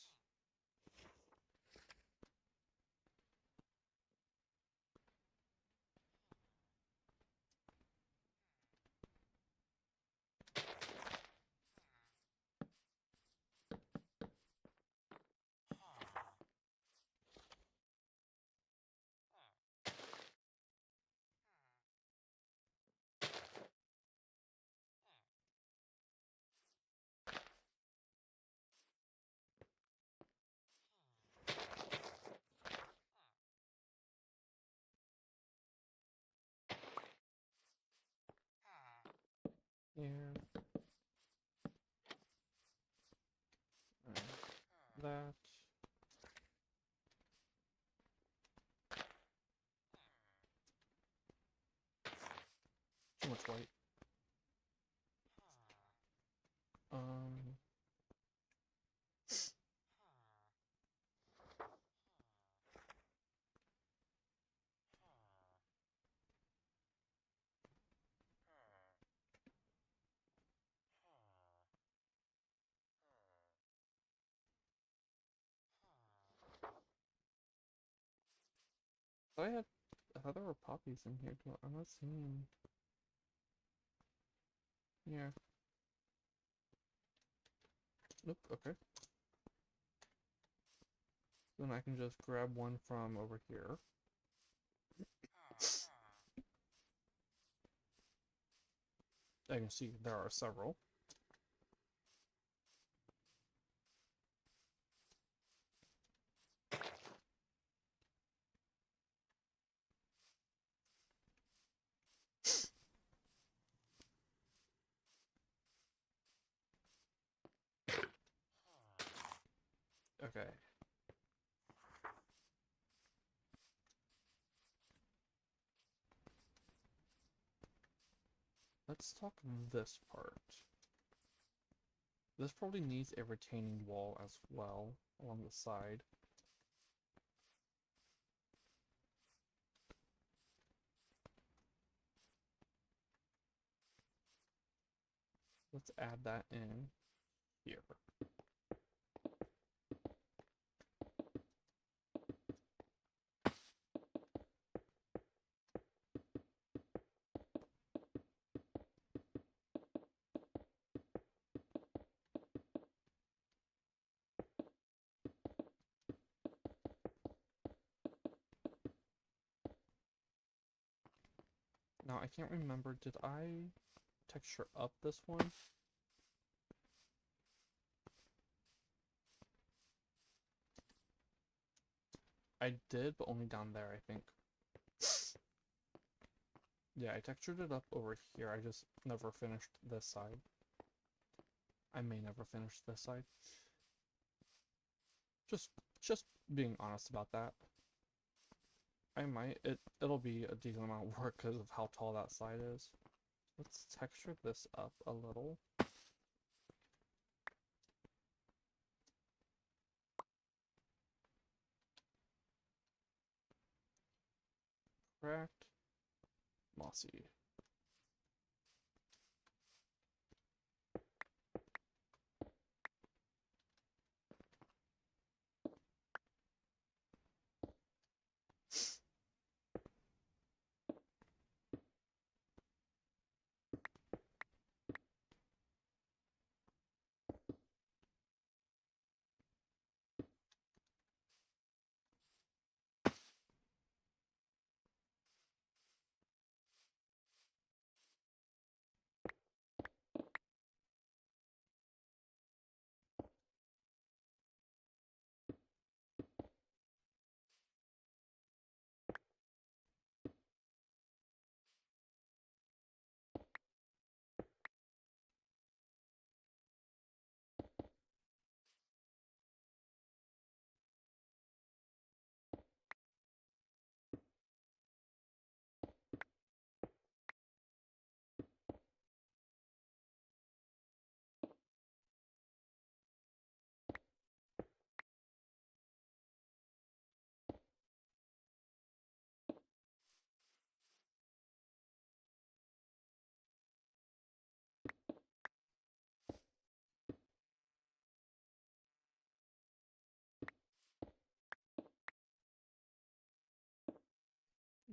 And that. Too much white. Um. I thought there were poppies in here too. I'm not seeing. Yeah. Nope. Okay. Then I can just grab one from over here. I can see there are several. Okay. Let's talk this part. This probably needs a retaining wall as well along the side. Let's add that in here. Now I can't remember, did I texture up this one? I did, but only down there, I think. Yeah, I textured it up over here, I just never finished this side. I may never finish this side. Just being honest about that. I might. It'll be a decent amount of work because of how tall that side is. Let's texture this up a little. Cracked. Mossy.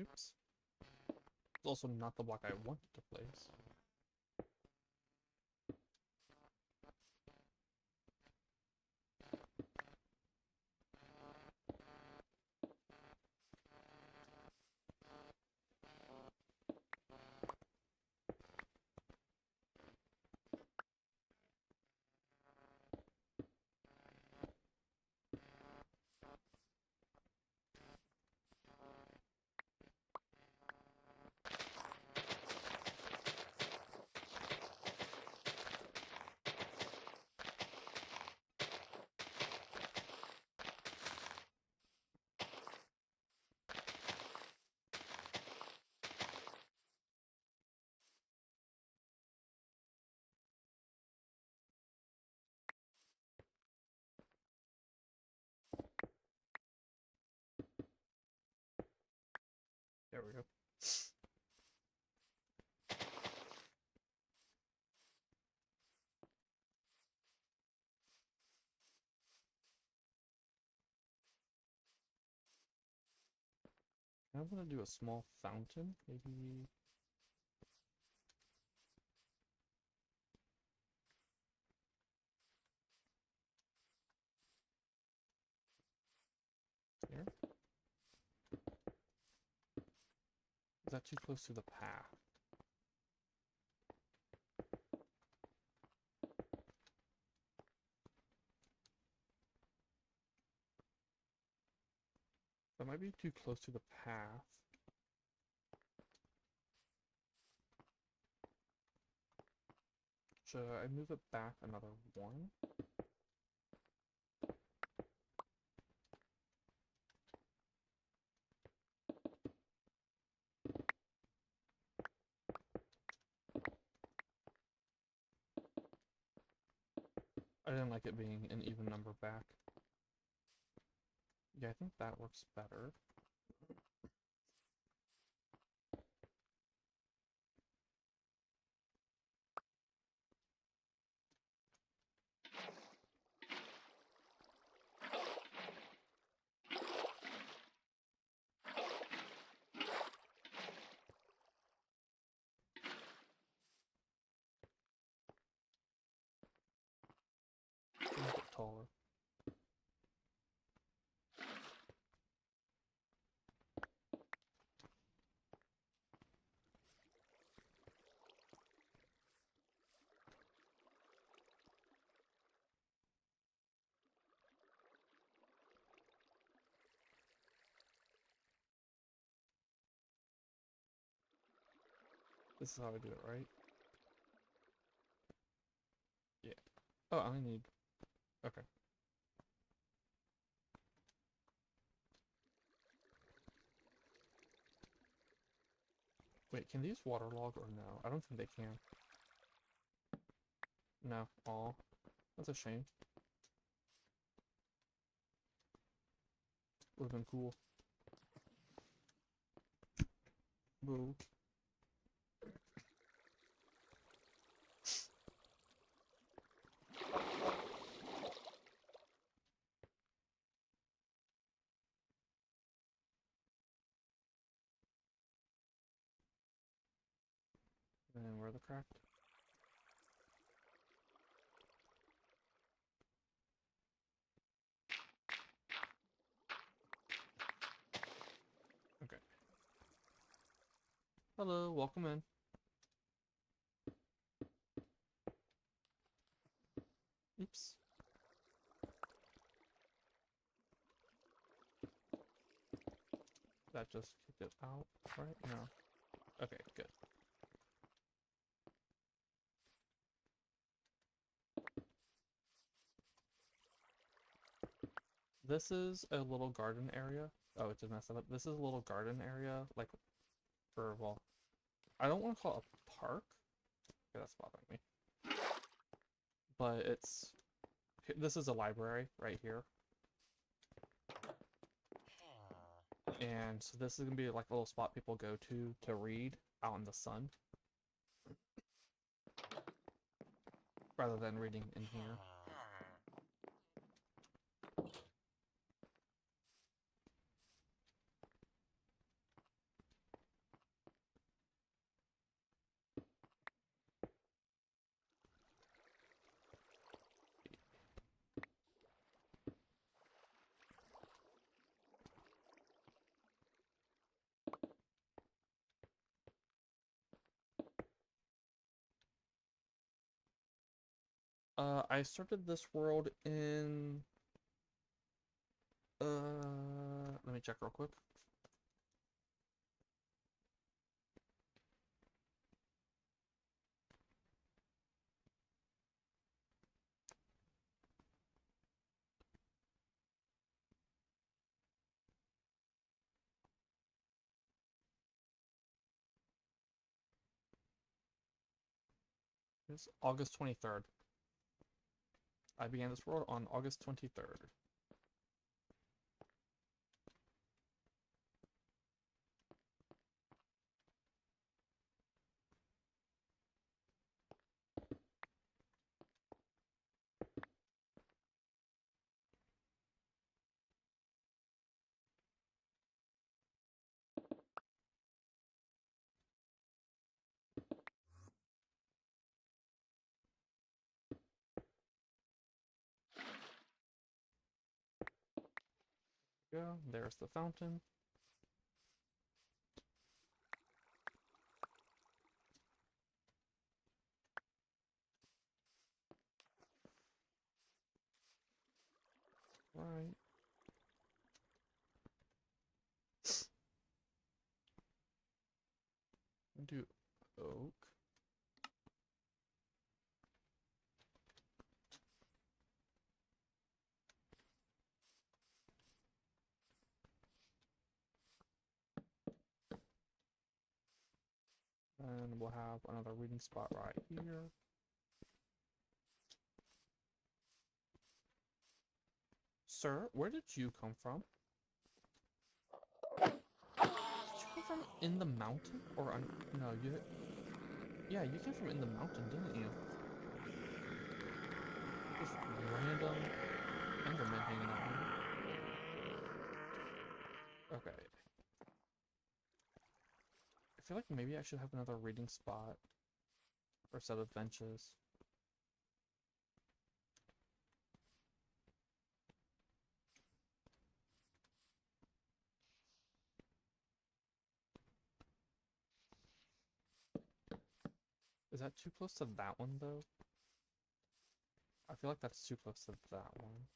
Oops. It's also not the block I wanted to place. There we go. I'm gonna do a small fountain, maybe. Here? Is that too close to the path? That might be too close to the path. Should I move it back another one? I didn't like it being an even number back. Yeah, I think that works better. Make it taller. This is how I do it, right? Yeah. Oh, I only need... Okay. Wait, can these waterlog or no? I don't think they can. No. Aw. That's a shame. Would've been cool. Whoa. And where are the cracked? Okay. Hello, welcome in. Oops. That just kicked it out, right? No. Okay, good. This is a little garden area. Oh, it did mess that up. This is a little garden area, like, for, well, I don't want to call it a park. Okay, that's bothering me. But it's, this is a library right here. And so this is going to be like a little spot people go to read out in the sun. Rather than reading in here. I started this world in let me check real quick. It's August 23rd. I began this world on August 23rd. Go. There's the fountain. Right. Do oak. And we'll have another reading spot right here. Sir, where did you come from? Did you come from in the mountain? Or no, you... Yeah, you came from in the mountain, didn't you? Just random Enderman hanging out here. Okay. I feel like maybe I should have another reading spot. Or set of benches. Is that too close to that one, though? I feel like that's too close to that one.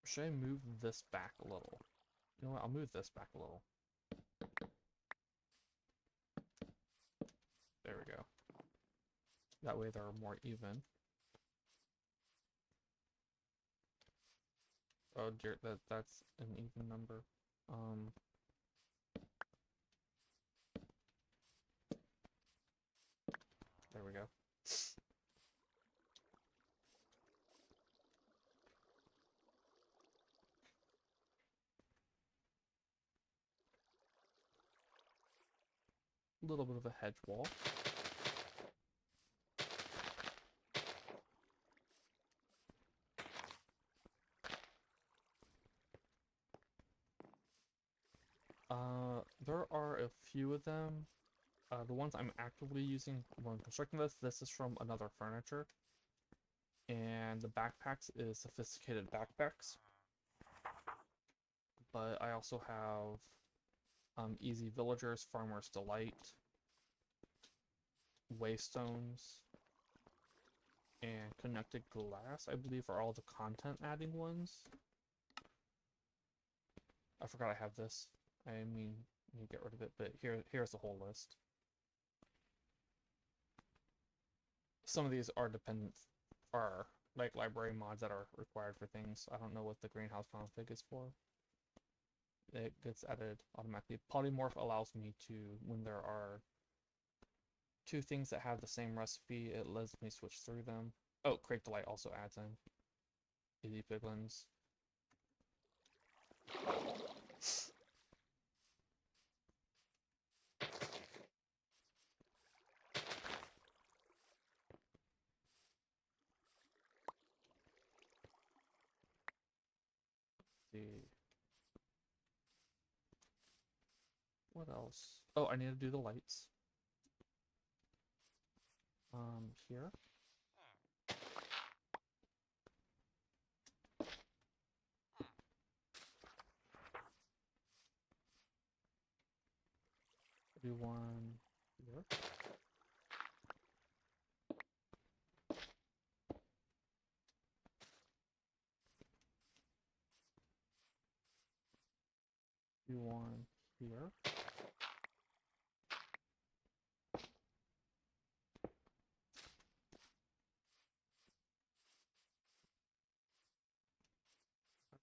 Should I move this back a little? You know what? I'll move this back a little. There we go. That way they're more even. Oh dear, that's an even number. There we go. A little bit of a hedge wall. There are a few of them. The ones I'm actively using when constructing this is from another furniture. And the backpacks is sophisticated backpacks. But I also have Easy Villagers, Farmer's Delight, Waystones, and Connected Glass, I believe, are all the content adding ones. I forgot I have this. I mean, you can get rid of it, but here's the whole list. Some of these are like library mods that are required for things. I don't know what the greenhouse config is for. It gets added automatically. Polymorph allows me to, when there are two things that have the same recipe, it lets me switch through them. Oh, Crate Delight also adds in Easy Piglins. See. What else? Oh, I need to do the lights. here. Do one here. Do one here.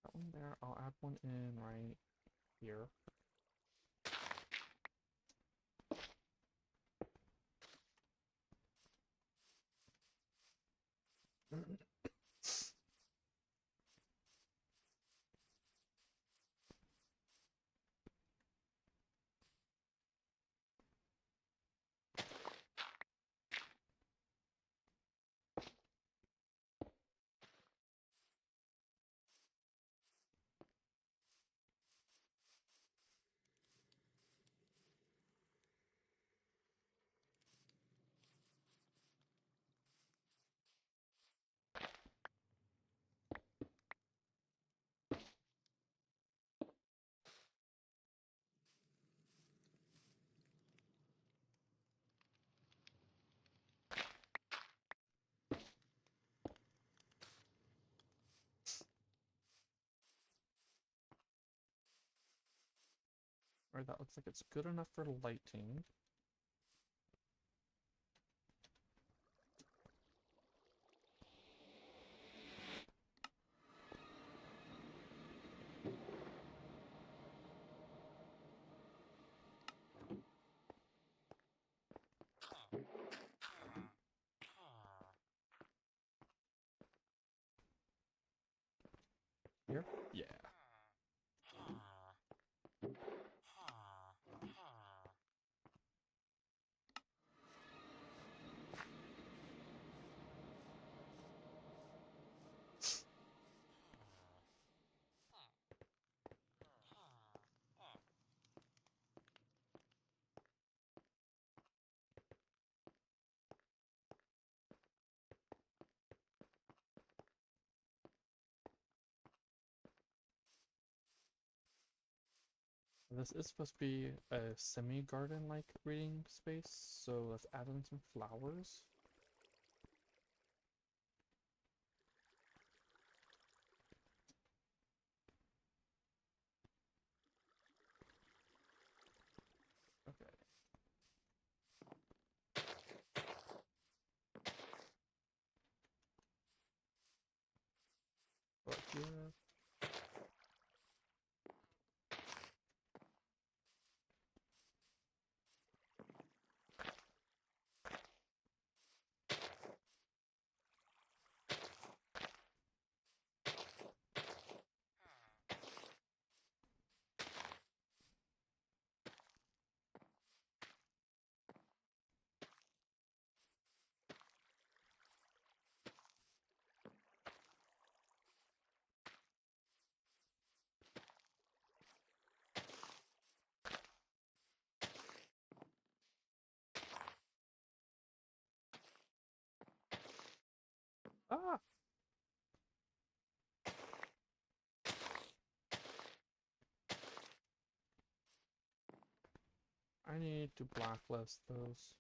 That one there. I'll add one in right here. Alright, that looks like it's good enough for lighting. Here? Yeah. This is supposed to be a semi-garden-like reading space, so let's add in some flowers. Okay. Right here. Ah! I need to blacklist those.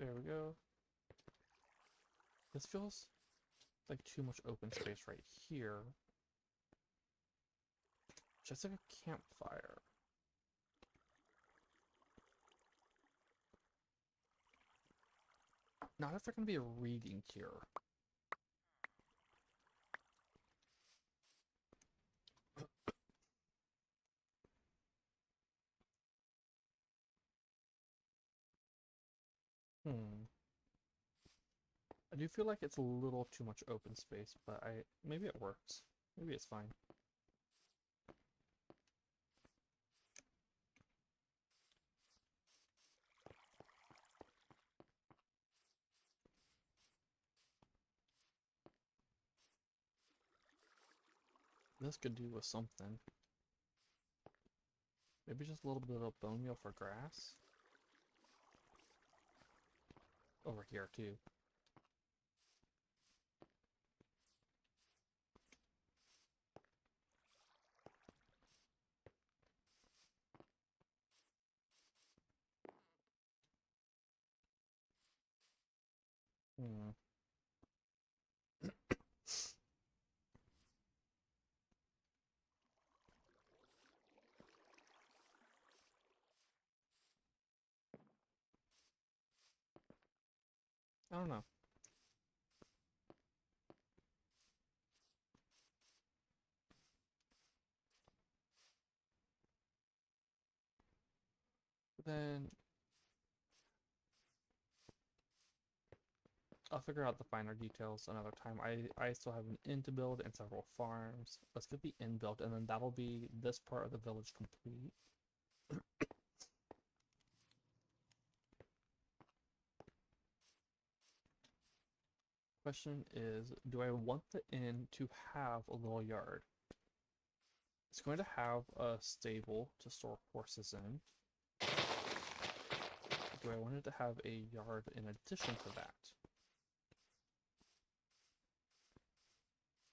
There we go. This feels like too much open space right here. Just like a campfire. Not if they're gonna be reading here. I do feel like it's a little too much open space, but maybe it works. Maybe it's fine. This could do with something. Maybe just a little bit of bone meal for grass. over here too. Hmm. I don't know. But then I'll figure out the finer details another time. I still have an inn to build and several farms. Let's get the inn built, and then that'll be this part of the village complete. Question is, do I want the inn to have a little yard? It's going to have a stable to store horses in. Do I want it to have a yard in addition to that?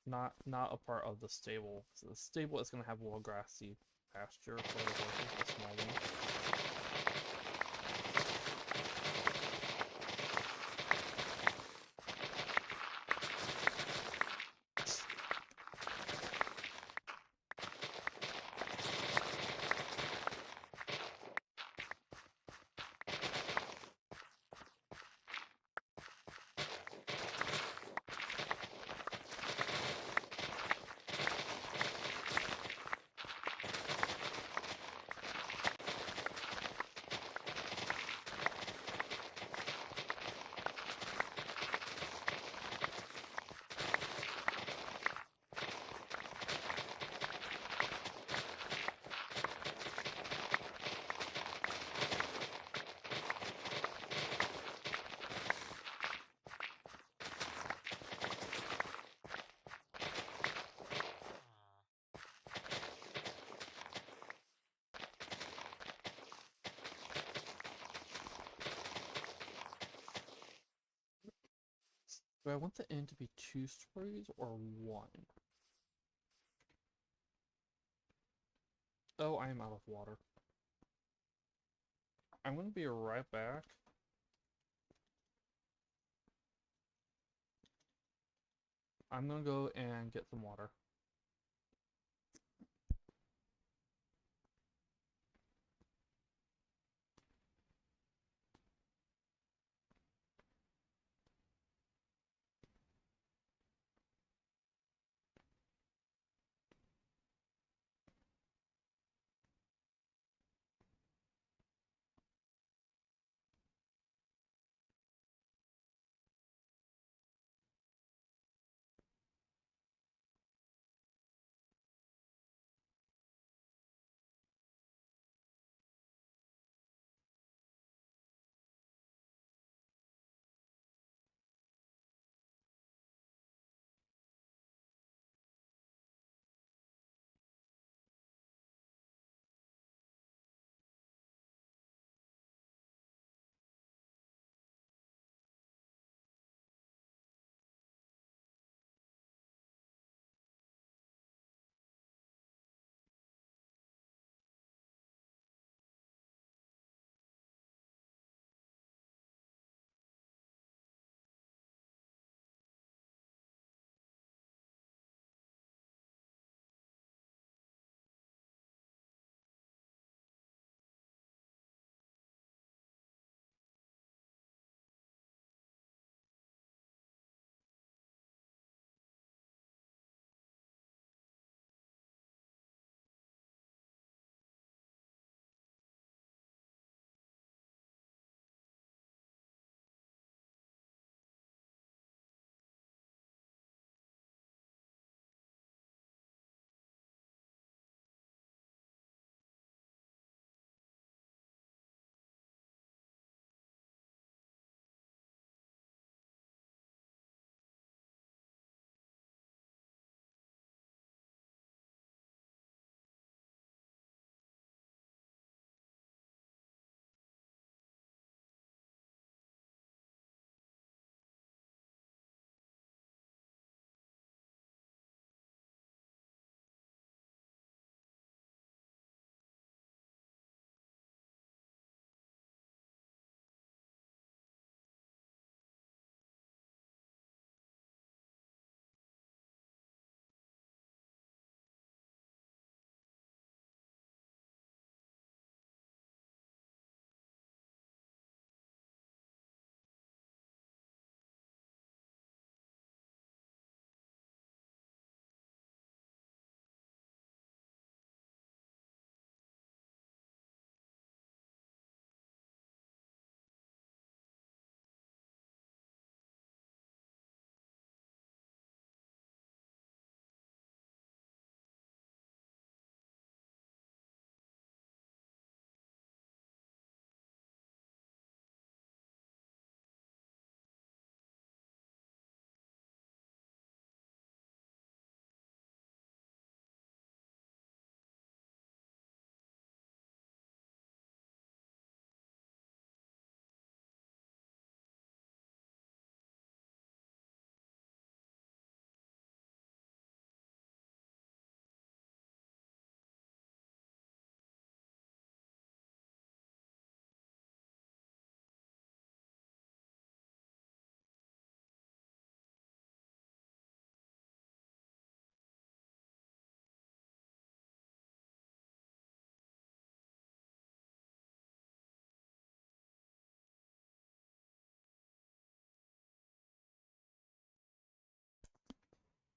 Not a part of the stable. So the stable is going to have a little grassy pasture for the horses, a small one. Do I want the inn to be 2 stories or 1? Oh, I am out of water. I'm going to be right back. I'm going to go and get some water.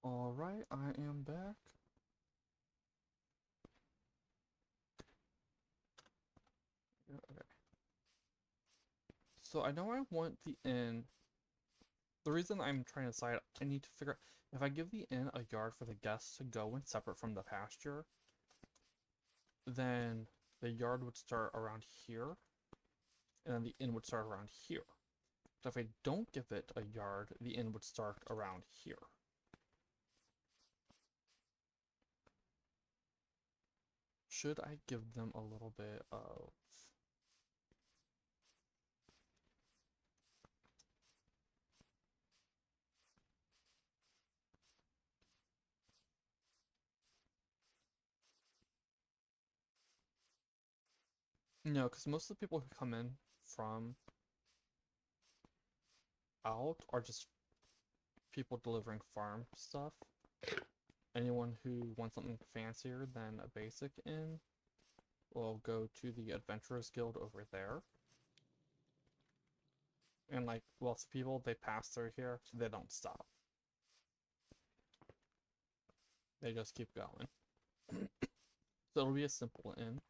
Alright, I am back. Okay. So I know I want the inn. The reason I'm trying to decide, I need to figure out if I give the inn a yard for the guests to go in separate from the pasture, then the yard would start around here, and then the inn would start around here. So if I don't give it a yard, the inn would start around here. Should I give them a little bit of... No, because most of the people who come in from out are just people delivering farm stuff. Anyone who wants something fancier than a basic inn will go to the Adventurers Guild over there. And like lots of people, they pass through here, so they don't stop. They just keep going. So it'll be a simple inn.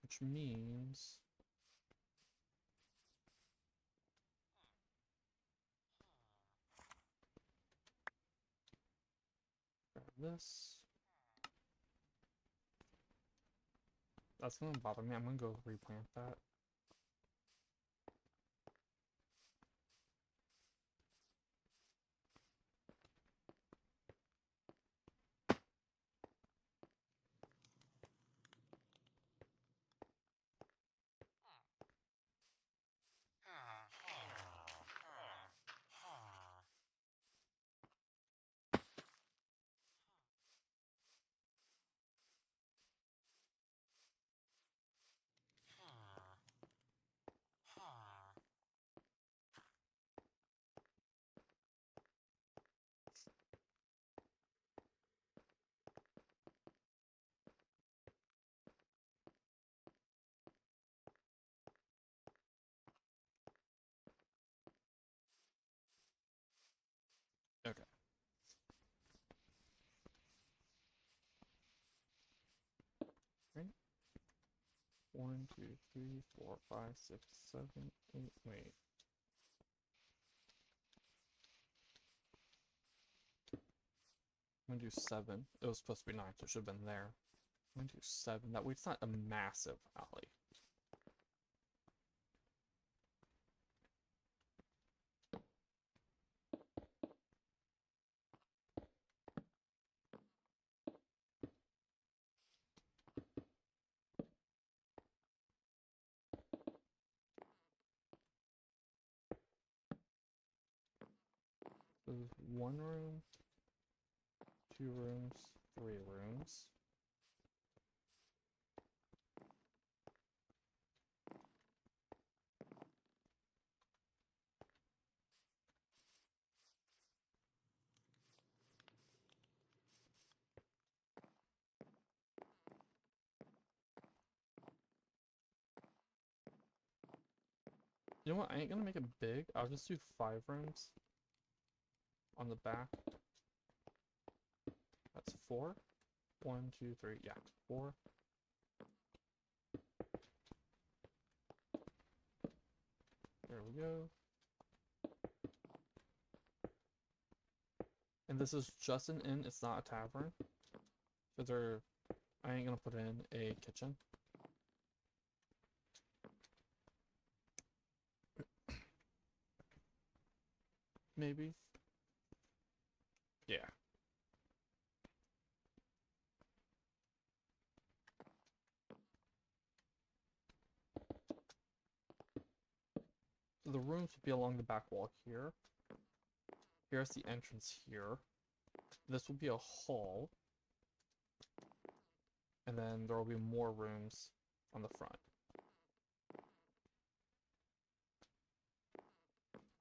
Which means... grab this. That's gonna bother me. I'm gonna go replant that. Okay. Right. 1, 2, 3, 4, 5, 6, 7, 8. Wait. I'm gonna do 7. It was supposed to be 9, so it should have been there. I'm gonna do 7. That way it's not a massive alley. There's 1 room, 2 rooms, 3 rooms. You know what? I ain't gonna make it big. I'll just do 5 rooms on the back. That's 4. 1, 2, 3. Yeah, 4. There we go. And this is just an inn. It's not a tavern. So I ain't gonna put in a kitchen. Maybe. Yeah. So the rooms would be along the back wall here. Here's the entrance here. This will be a hall. And then there will be more rooms on the front.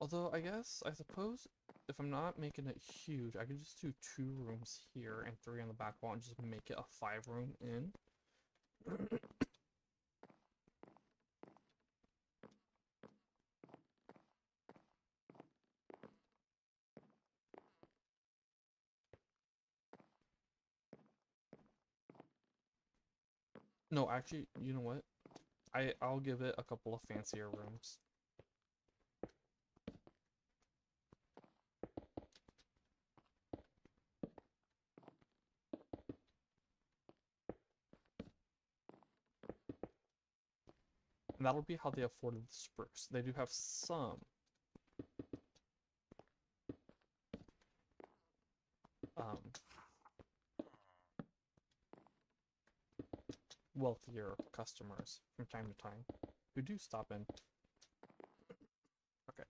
Although, I suppose, if I'm not making it huge, I could just do 2 rooms here and 3 on the back wall and just make it a 5-room inn. No, actually, you know what? I'll give it a couple of fancier rooms. And that'll be how they afforded the spruce. They do have some um, wealthier customers from time to time who do stop in. Okay.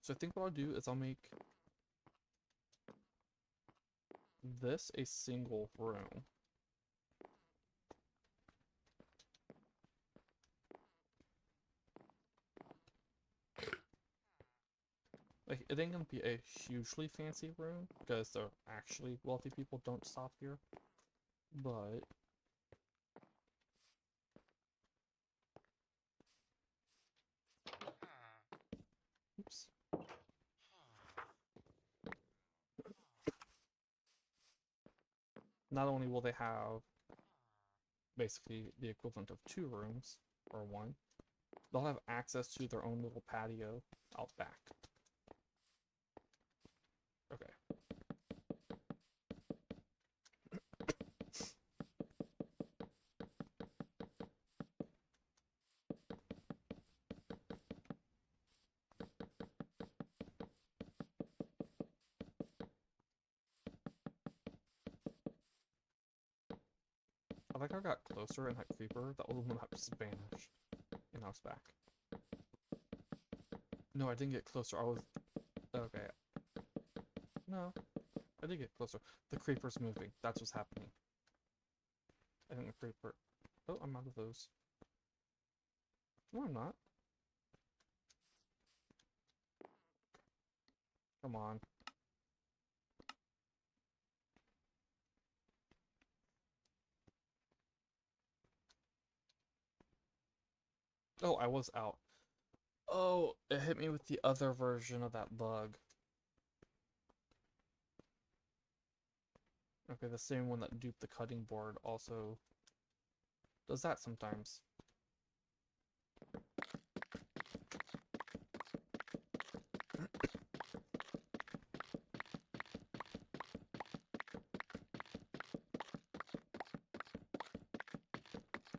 So I think what I'll do is I'll make this a single room. Like, it ain't gonna be a hugely fancy room, because the actually wealthy people don't stop here. But oops. Not only will they have basically the equivalent of 2 rooms, or 1, they'll have access to their own little patio out back. Okay. I like how I got closer and that creeper, that little map just vanished. And I was back. No, I didn't get closer. I was... Okay. No. I did get closer. The creeper's moving. That's what's happening. I think the creeper... Oh, I'm out of those. No, I'm not. Come on. Oh, I was out. Oh, it hit me with the other version of that bug. Okay, the same one that duped the cutting board also does that sometimes.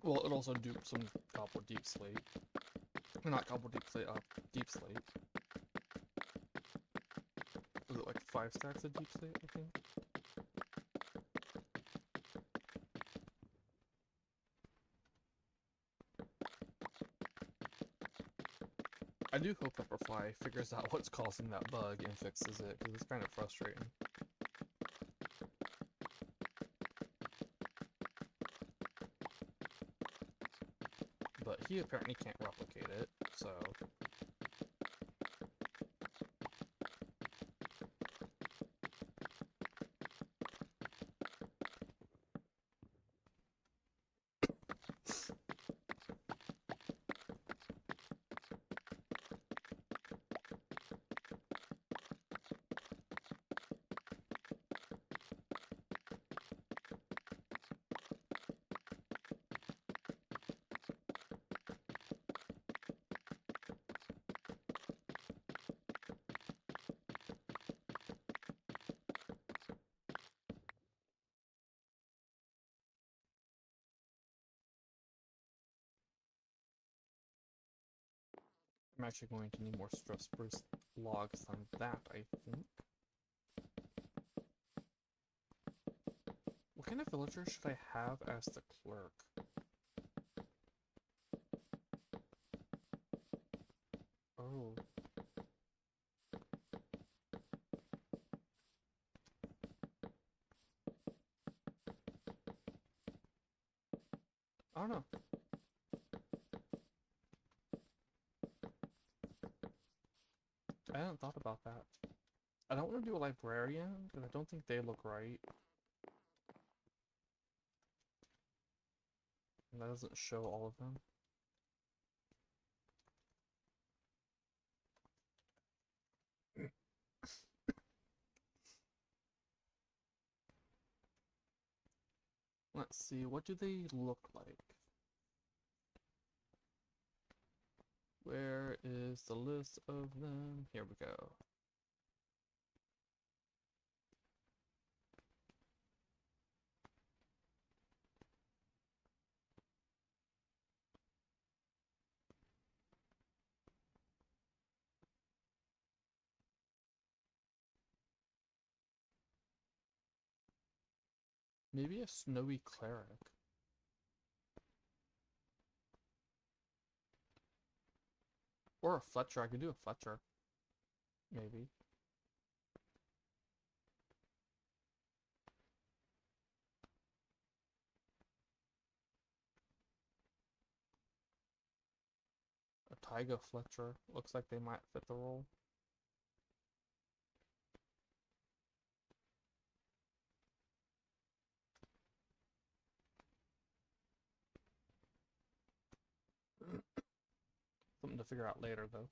Well, it also duped some cobble deep slate. Not cobble deep slate, deep slate. Was it like 5 stacks of deep slate, I think? I do hope Pepperfly figures out what's causing that bug and fixes it, because it's kind of frustrating. But he apparently can't replicate it, so... I'm actually going to need more stress burst logs than that, I think. What kind of villager should I have as the clerk? Oh. I don't know. I hadn't thought about that. I don't want to do a librarian, because I don't think they look right. And that doesn't show all of them. Let's see, what do they look like? Where is the list of them? Here we go. Maybe a snowy cleric. Or a Fletcher. I could do a Fletcher. Maybe. A Taiga Fletcher. Looks like they might fit the role. Something to figure out later, though.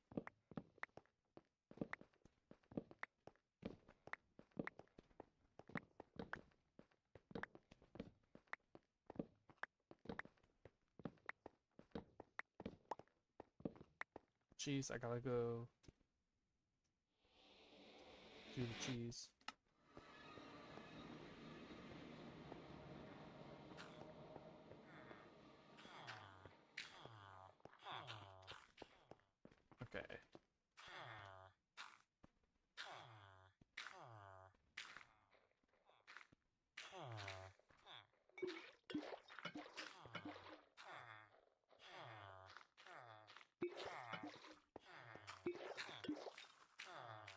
Cheese, I gotta go do the cheese. Okay.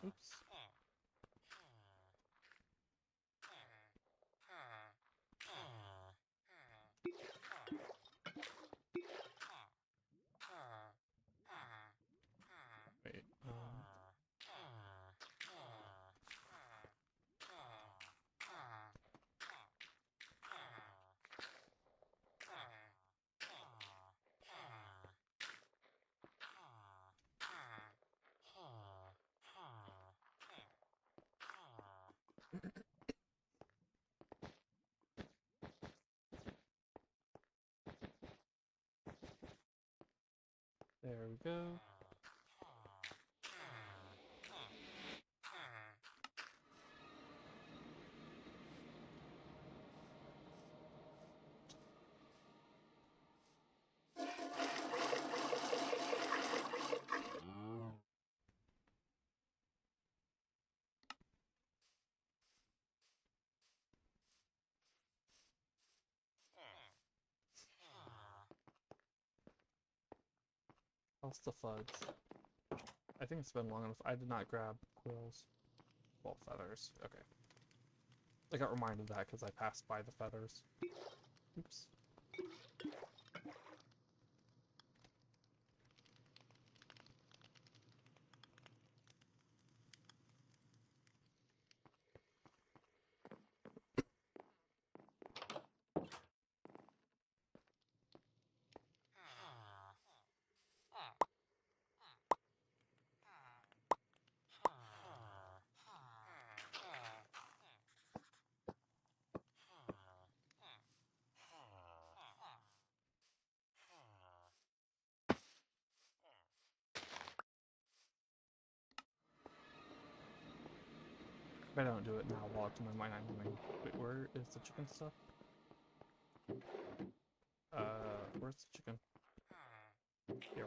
Oops. Wait, there we go. How's the fudge? I think it's been long enough. I did not grab quills. Well, feathers. Okay. I got reminded of that because I passed by the feathers. Oops. If I don't do it now while it's in my mind, I'm doing. Wait, where is the chicken stuff? Where's the chicken? Here.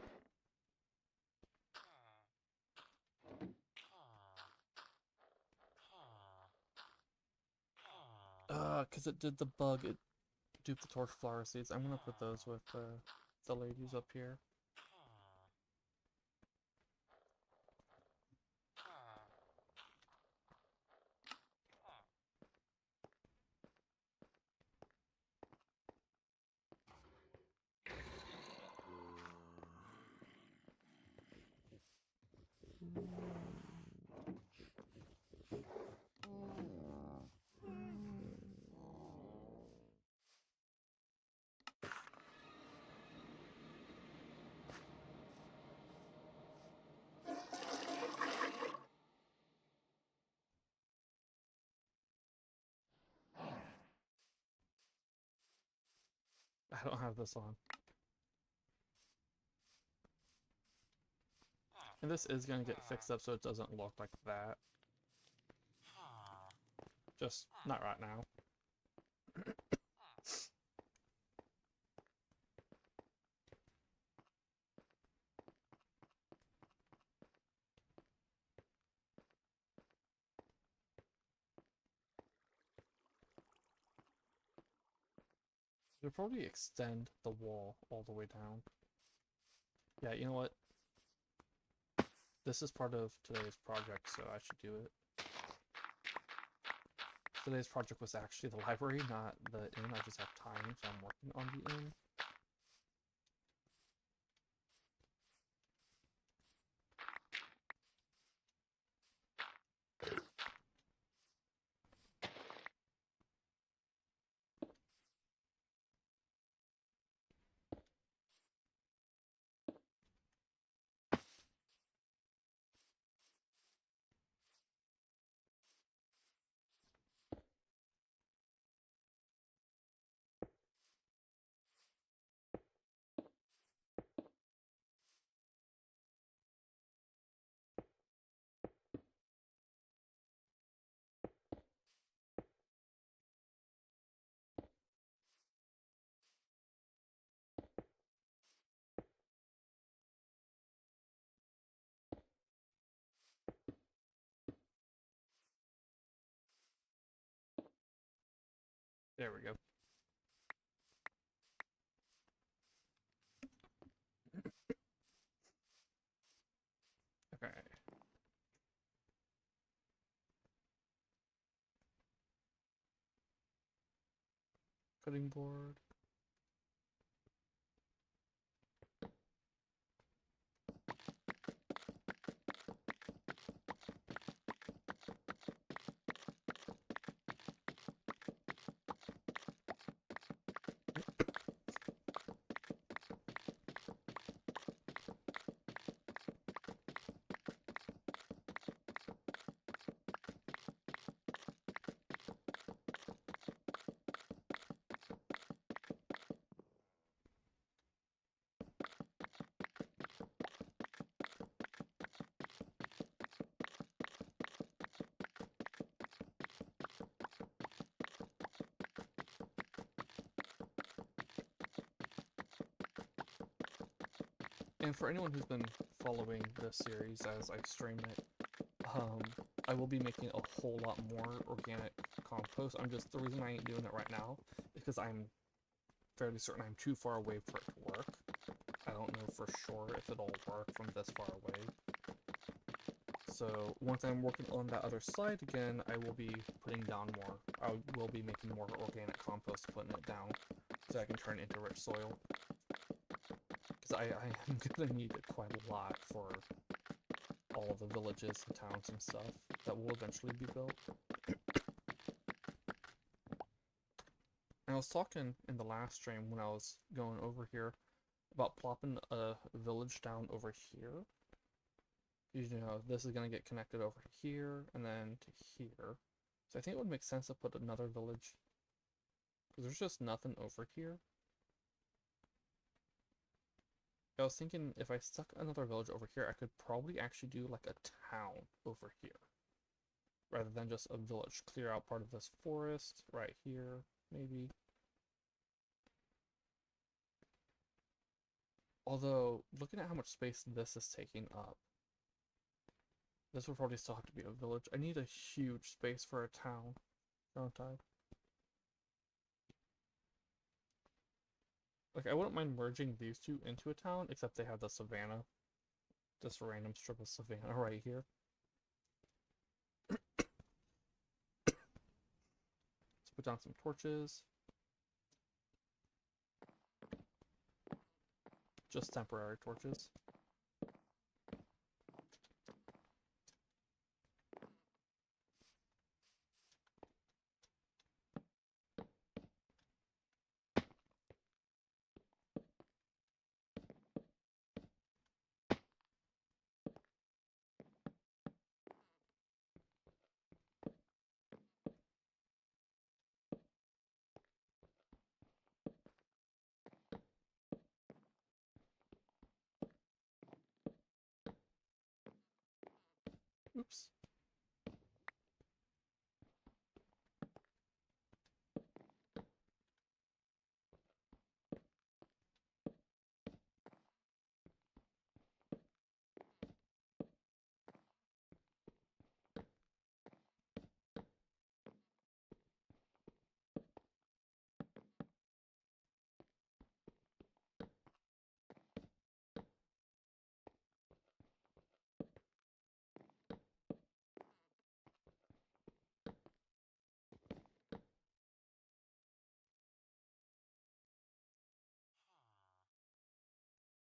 Cause it did the bug, it duped the torch flower seeds. I'm gonna put those with the ladies up here. I don't have this on. And this is going to get fixed up so it doesn't look like that. Just not right now. You'll probably extend the wall all the way down. Yeah, you know what? This is part of today's project, so I should do it. Today's project was actually the library, not the inn. I just have time, so I'm working on the inn. There we go. Okay. Cutting board. And for anyone who's been following this series as I stream it, I will be making a whole lot more organic compost. The reason I ain't doing it right now is because I'm fairly certain I'm too far away for it to work. I don't know for sure if it'll work from this far away. So once I'm working on that other side again, I will be putting down more. I will be making more organic compost, putting it down so I can turn it into rich soil. Because I am gonna need it quite a lot for all of the villages and towns and stuff that will eventually be built. I was talking in the last stream when I was going over here about plopping a village down over here. You know, this is going to get connected over to here and then to here. So I think it would make sense to put another village, because there's just nothing over here. I was thinking if I stuck another village over here, I could probably actually do like a town over here, rather than just a village. Clear out part of this forest right here, maybe. Although, looking at how much space this is taking up, this would probably still have to be a village. I need a huge space for a town, don't I? Like, I wouldn't mind merging these two into a town, except they have the savannah. This random strip of savannah right here. Let's put down some torches. Just temporary torches. Oops.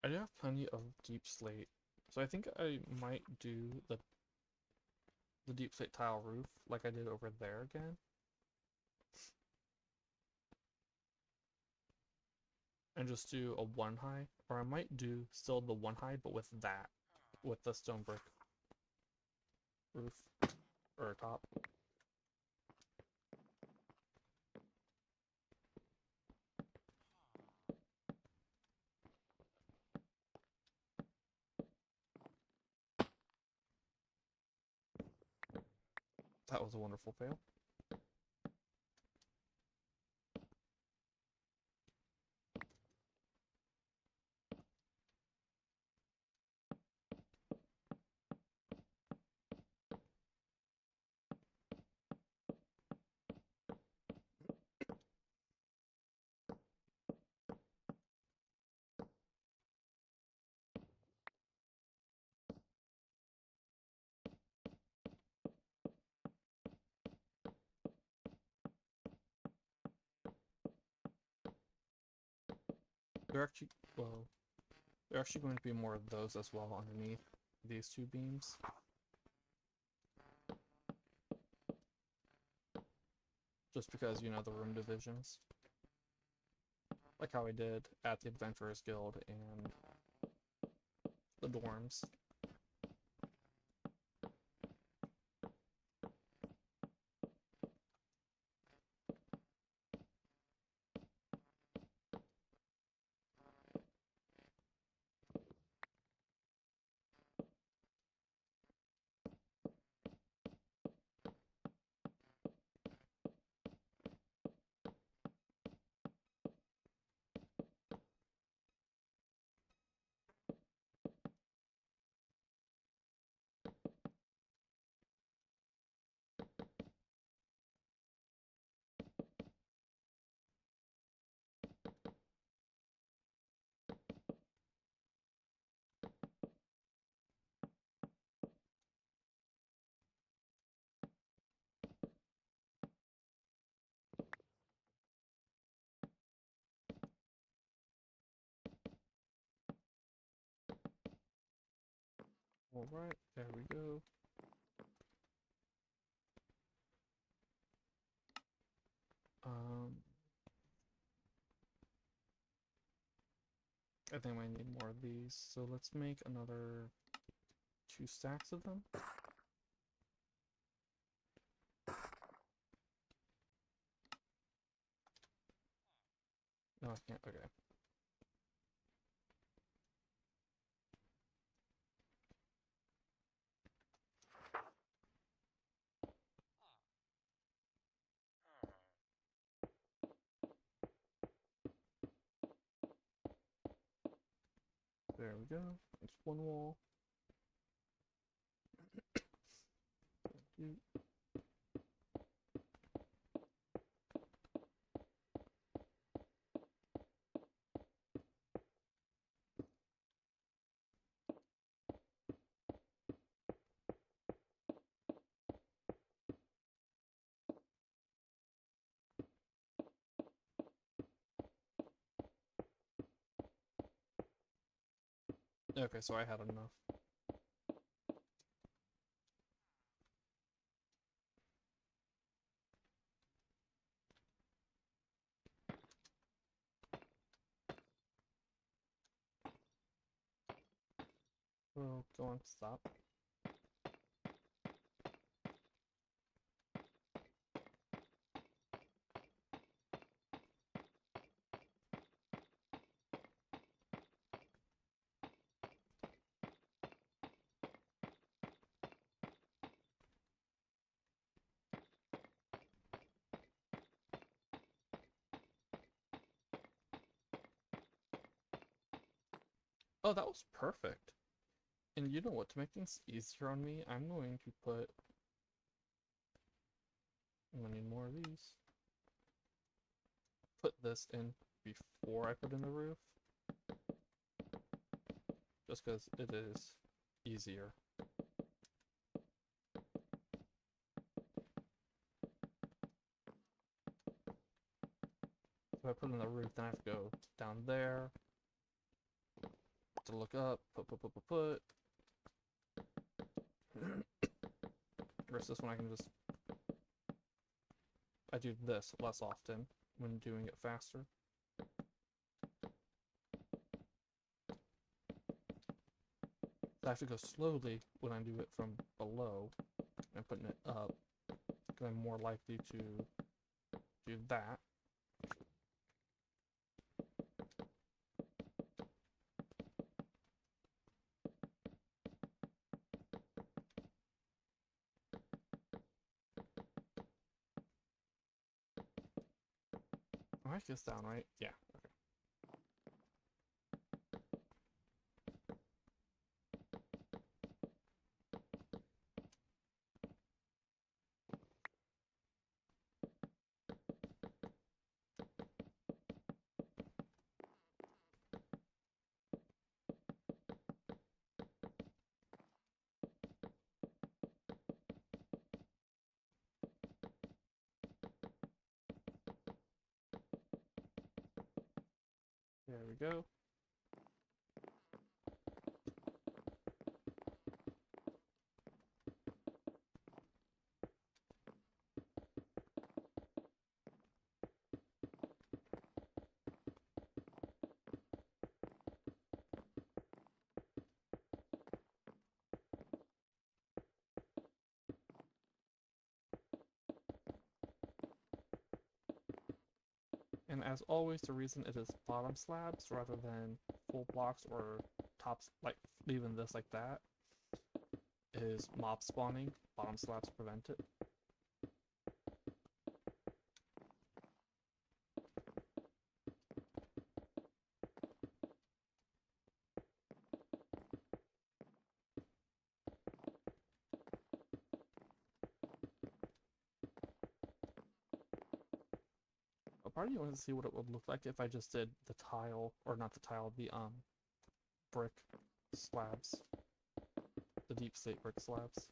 I do have plenty of deep slate, so I think I might do the deep slate tile roof like I did over there again. And just do a one high, or I might do still the one high, but with the stone brick roof, or top. That was a wonderful fail. They're actually, well, there are actually going to be more of those as well underneath these two beams. Just because, you know, the room divisions. Like how I did at the Adventurers Guild and the dorms. Alright, there we go. I think I might need more of these, so let's make another 2 stacks of them. No, I can't, okay. There we go. It's one wall. Okay, so I had enough. Oh, go on, stop. Oh, that was perfect. And you know what, to make things easier on me, I'm going to put... I'm gonna need more of these. Put this in before I put in the roof. Just because it is easier. If I put in the roof, then I have to go down there to look up, put. Versus this one I can just... I do this less often when doing it faster. I have to go slowly when I do it from below and putting it up, because I'm more likely to do that. I might get this down, right? Yeah, okay. There we go. And as always, the reason it is bottom slabs rather than full blocks or tops, like leaving this like that, is mob spawning. Bottom slabs prevent it. A part of you wants to see what it would look like if I just did the tile, or not the tile, the brick slabs, the deep slate brick slabs.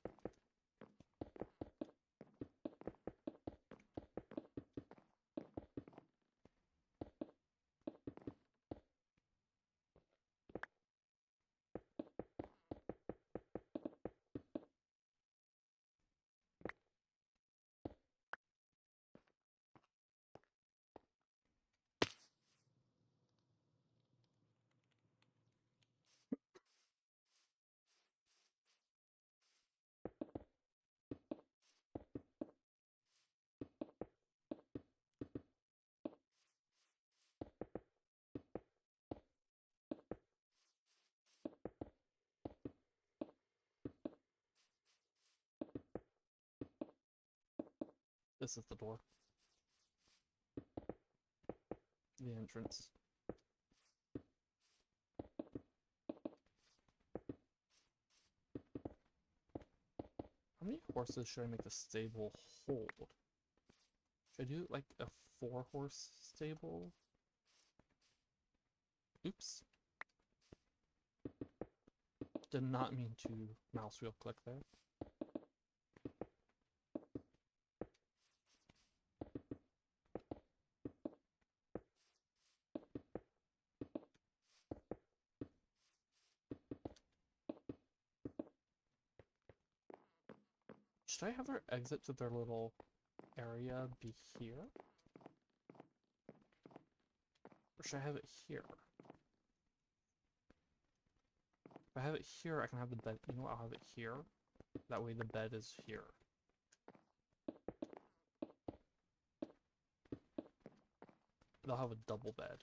This is the door. The entrance. How many horses should I make the stable hold? Should I do like a 4-horse stable? Oops. Did not mean to mouse wheel click there. Should I have their exit to their little area be here? Or should I have it here? If I have it here, I can have the bed. You know what? I'll have it here. That way the bed is here. They'll have a double bed.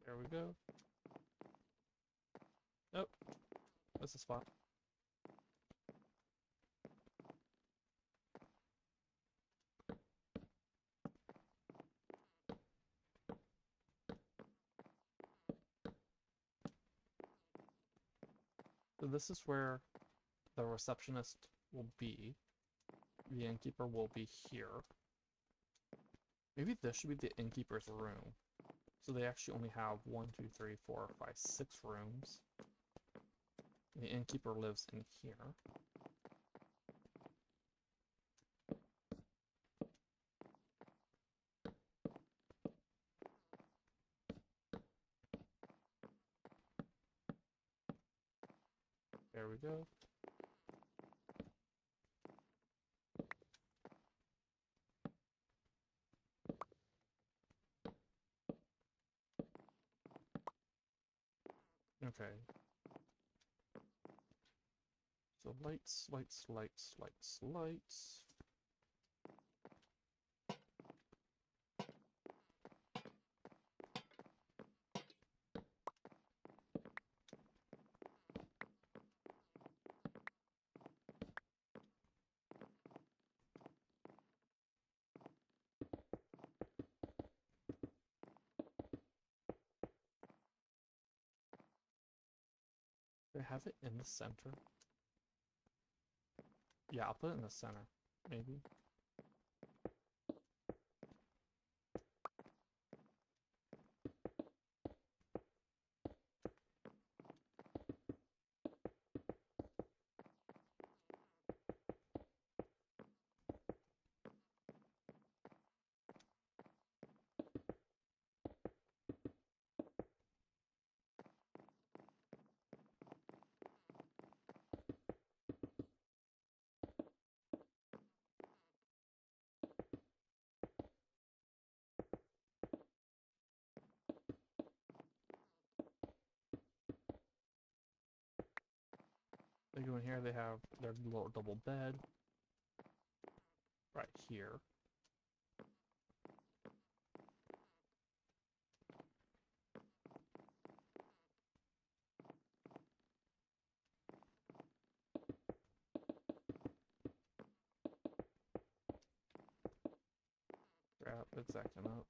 There we go. Oh, that's a spot. So this is where the receptionist will be. The innkeeper will be here. Maybe this should be the innkeeper's room. So they actually only have 1, 2, 3, 4, 5, 6 rooms. The innkeeper lives in here. There we go. Okay. So lights, lights, lights, lights, lights. Do I have it in the center? Yeah, I'll put it in the center, maybe. They go in here, they have their little double bed. Right here. Crap, it's acting up.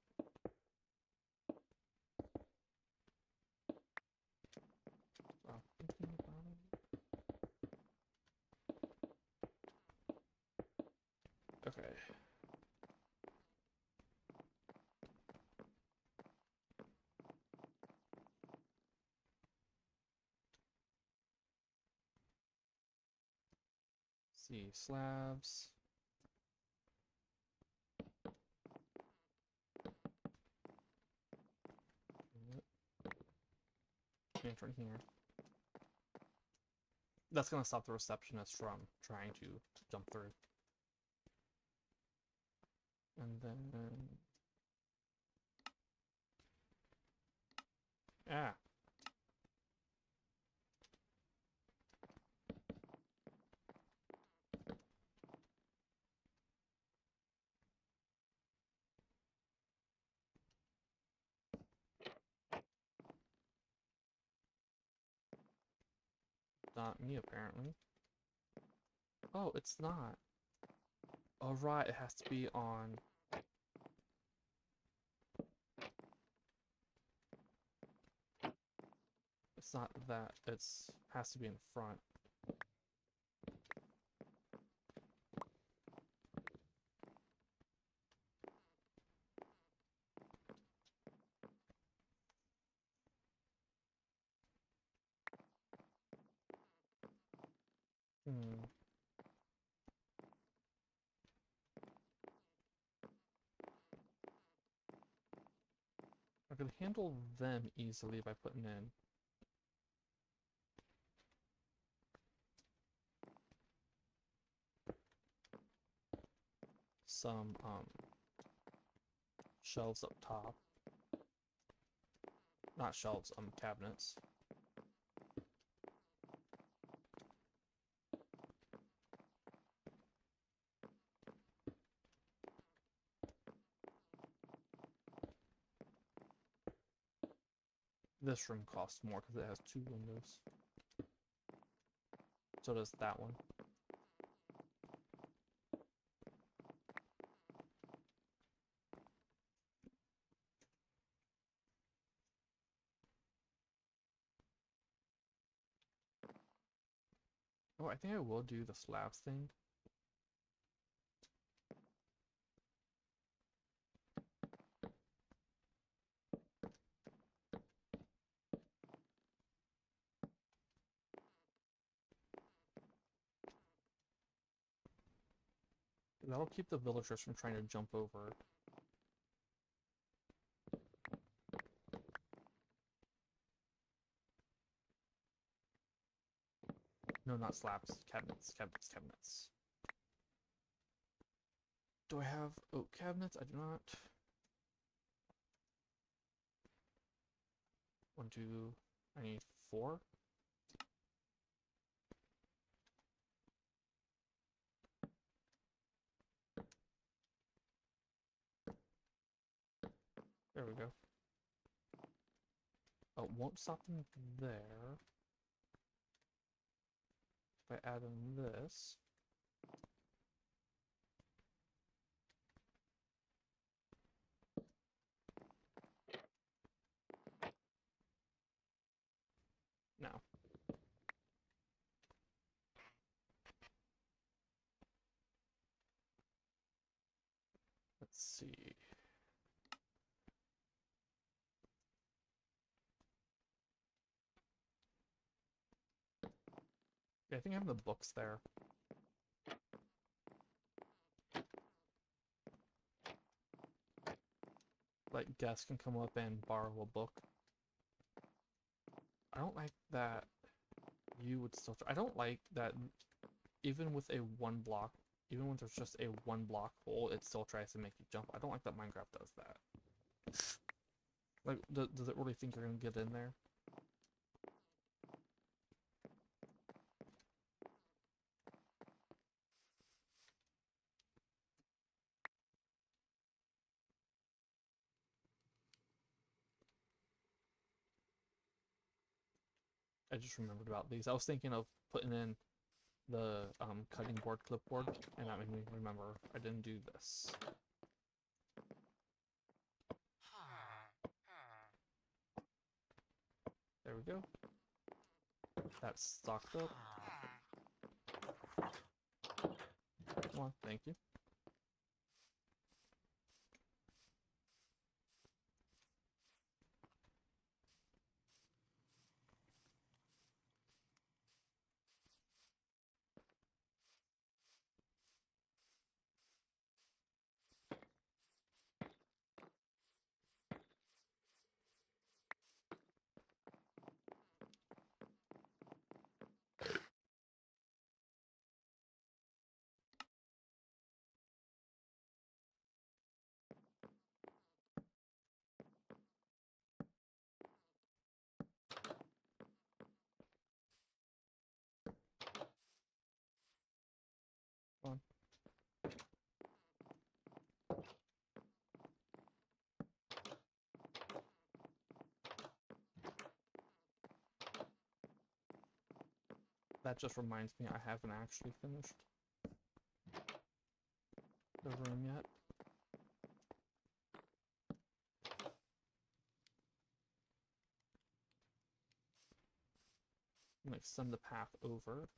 Stop thinking about it. Okay. See, slabs. Entering here. That's gonna stop the receptionist from trying to jump through. And then... Ah! Not me, apparently. Oh, it's not. Oh, right, it has to be on... It's not that, it's has to be in front. Hmm. I could handle them easily by putting in some shelves up top. Not shelves, cabinets. This room costs more because it has 2 windows. So does that one. Oh, I think I will do the slabs thing. That'll keep the villagers from trying to jump over. No, not slabs. Cabinets, cabinets, cabinets. Do I have oak cabinets? I do not. 1, 2, I need 4. There we go. Oh, won't stop them there. If I add in this. Now. Let's see. Yeah, I think I have the books there. Like, guests can come up and borrow a book. I don't like that you would still... I don't like that even with a even when there's just a 1 block hole, it still tries to make you jump. I don't like that Minecraft does that. Like, does it really think you're gonna get in there? I just remembered about these. I was thinking of putting in the cutting board clipboard, and that made me remember I didn't do this. There we go. That's stocked up. Come on, thank you. Come on. That just reminds me I haven't actually finished the room yet. I'm gonna extend the path over.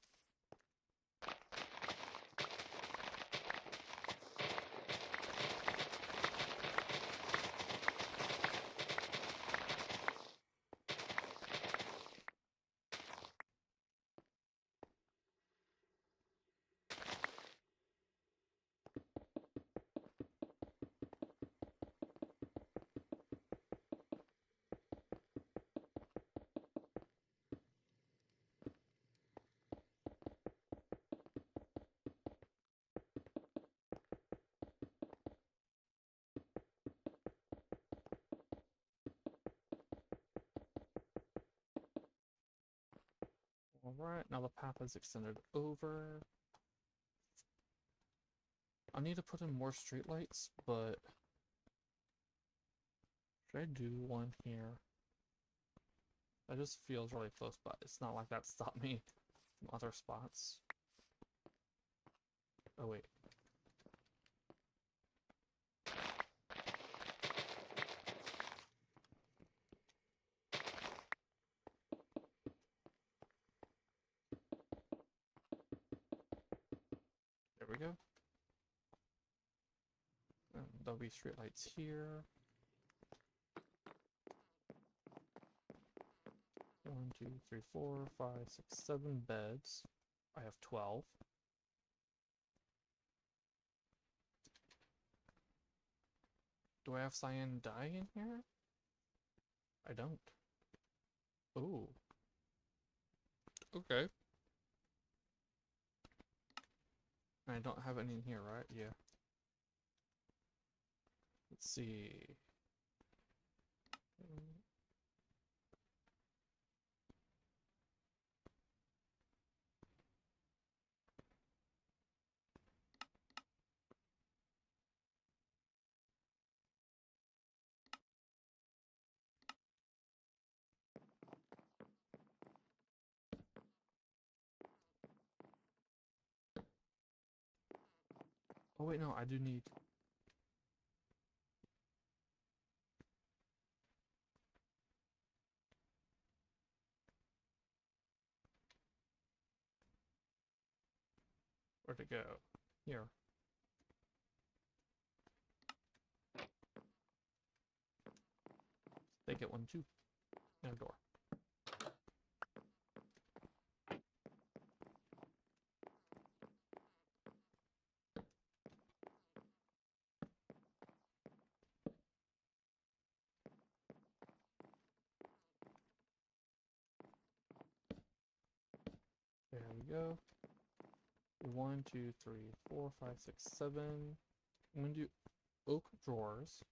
Alright, now the path is extended over. I need to put in more streetlights, but should I do one here? That just feels really close, but it's not like that stopped me from other spots. Oh wait. there'll be streetlights here. 1, 2, 3, 4, 5, 6, 7 beds. I have 12. Do I have cyan dye in here? I don't. Oh. Okay. I don't have any in here, right? Yeah. Let's see. Oh wait, no, I do need... Where'd it go? Here. They get one too. And a door. There we go. 1, 2, 3, 4, 5, 6, 7. I'm gonna do oak drawers.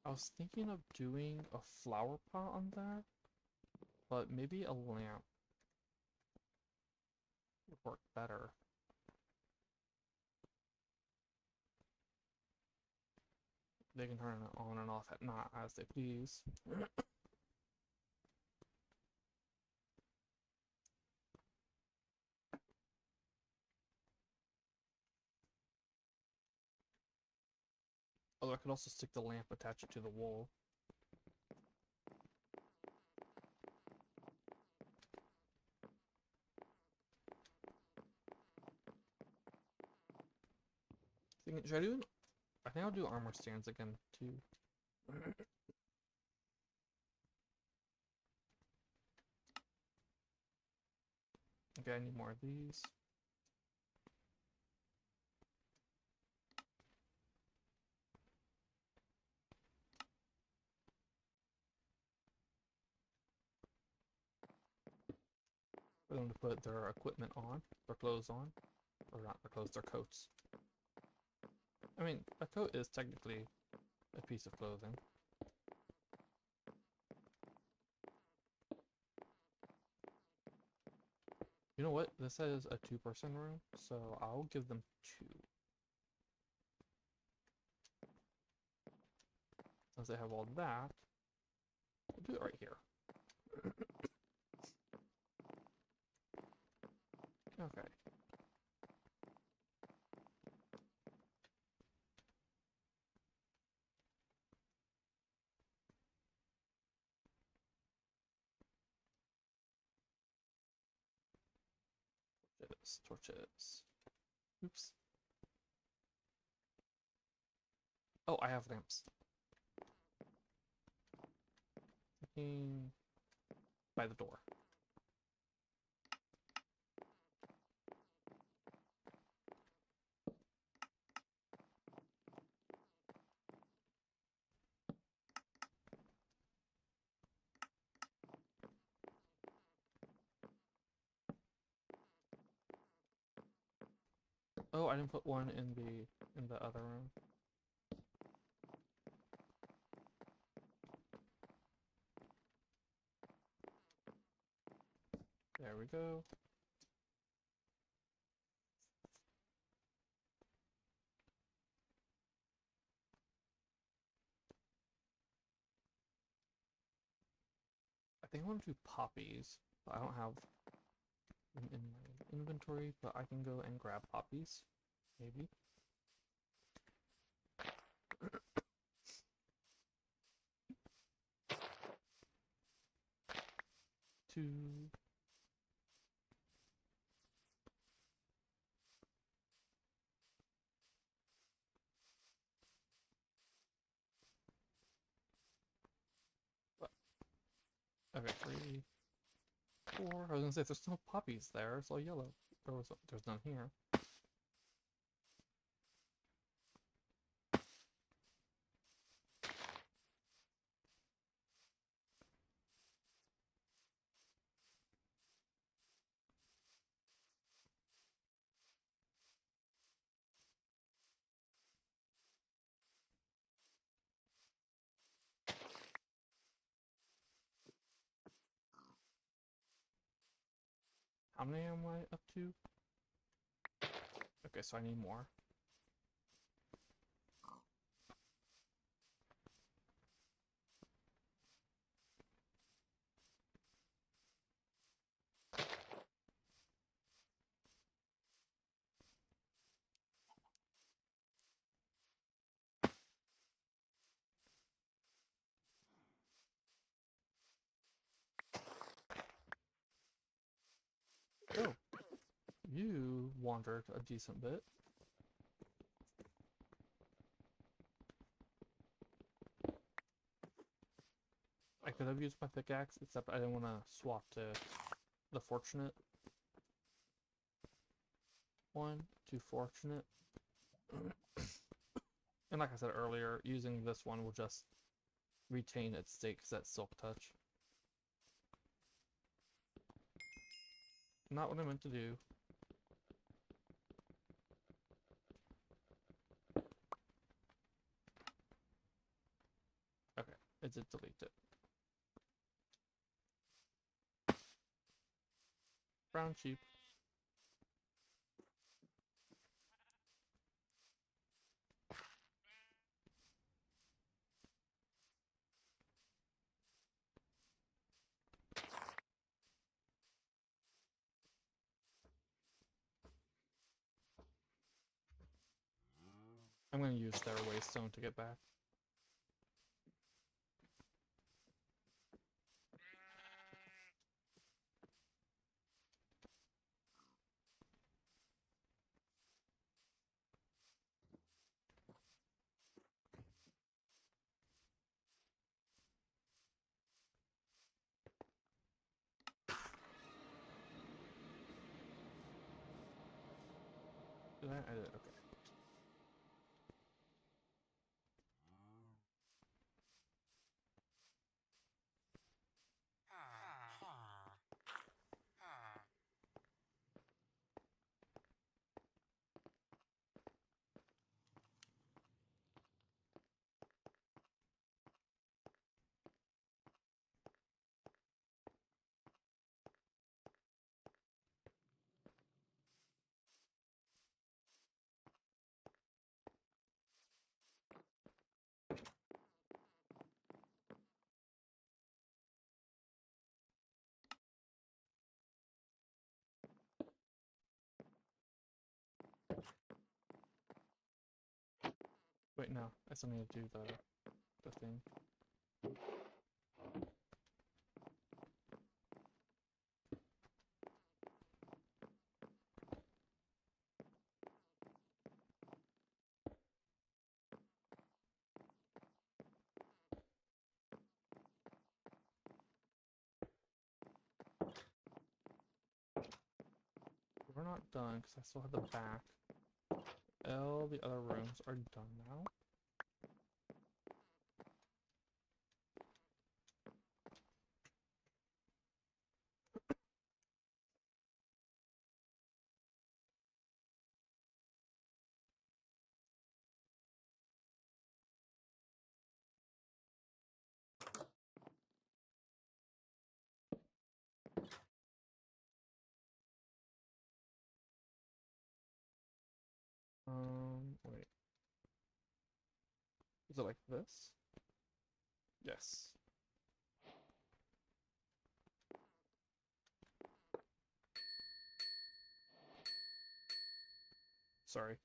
I was thinking of doing a flower pot on that, but maybe a lamp would work better. They can turn it on and off at night as they please. Although I could also stick the lamp, attach it to the wall. Should I do? I think I'll do armor stands again too. Okay, I need more of these. For them to put their equipment on, their clothes on, or not their clothes, their coats. I mean, a coat is technically a piece of clothing. You know what? This is a 2-person room, so I'll give them 2. Since they have all that, we'll do it right here. Okay. Torches. Oops. Oh, I have lamps. Looking by the door. Oh, I didn't put one in the other room. There we go. I think I want to do poppies, but I don't have them in my inventory, but I can go and grab poppies, maybe. Two. Okay, 3, 4. I was gonna say there's no poppies there. It's all yellow. There's none here. How many am I up to? Okay, so I need more. Oh, you wandered a decent bit. I could have used my pickaxe, except I didn't want to swap to the fortunate one. Too fortunate. And like I said earlier, using this one will just retain its state because that's silk touch. Not what I meant to do. Okay, it did delete it. Brown sheep. I'm going to use their waystone to get back. Did I edit? Okay. Wait, no. I still need to do the thing. We're not done because I still have the back. All the other rooms are done now. Is it like this? Yes. Sorry.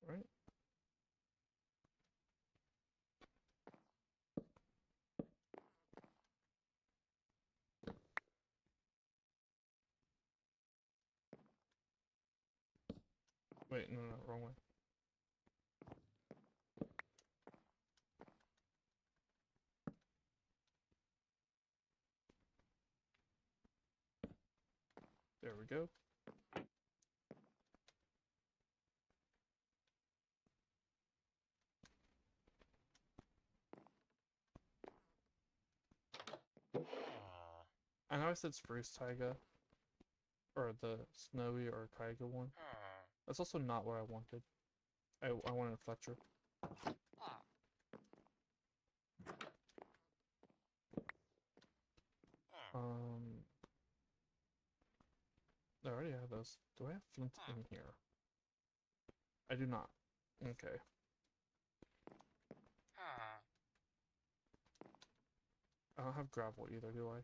Right. Wait, no, wrong way. There we go. I know I said spruce taiga, or the snowy or taiga one. That's also not what I wanted. I wanted Fletcher. I already have those. Do I have flint in here? I do not. Okay. I don't have gravel either, do I?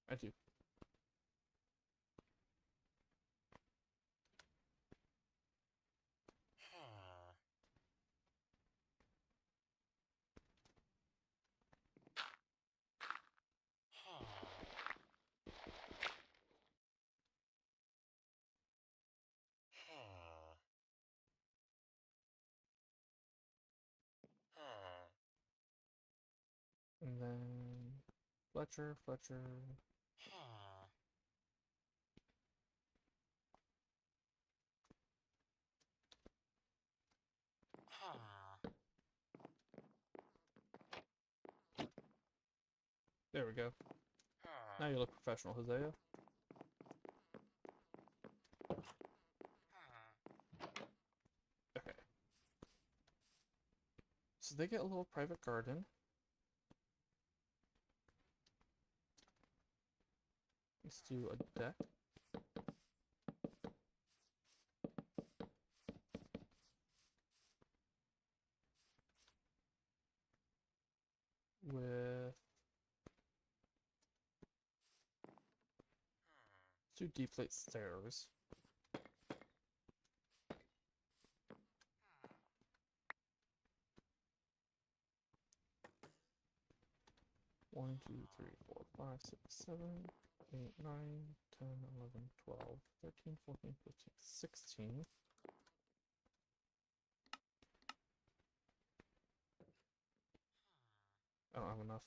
I do. And then Fletcher. There we go. Now you look professional, Hosea. Okay. So they get a little private garden. Let's do a deck. With 2 deep plate stairs. One, 2, 3, 4, 5, 6, 7, 8, 9, 10, 11, 12, 13, 14, 15, 16. I don't have enough.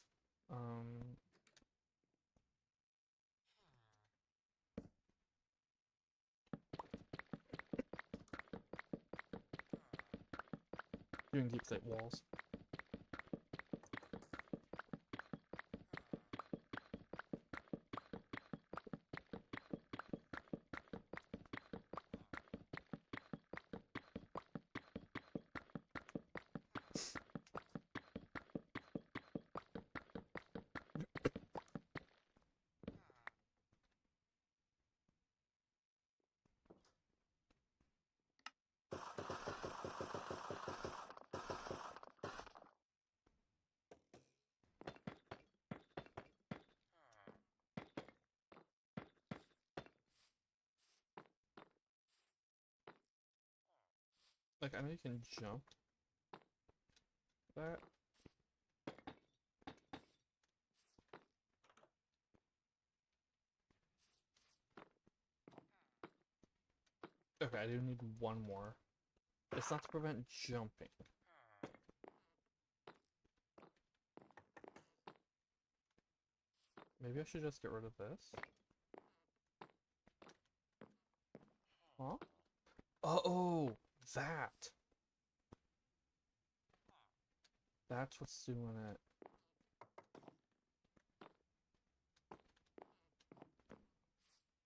Doing deep plate walls. Like, I know you can jump that. Okay, I do need one more. It's not to prevent jumping. Maybe I should just get rid of this. Huh? Oh, that. That's what's doing it.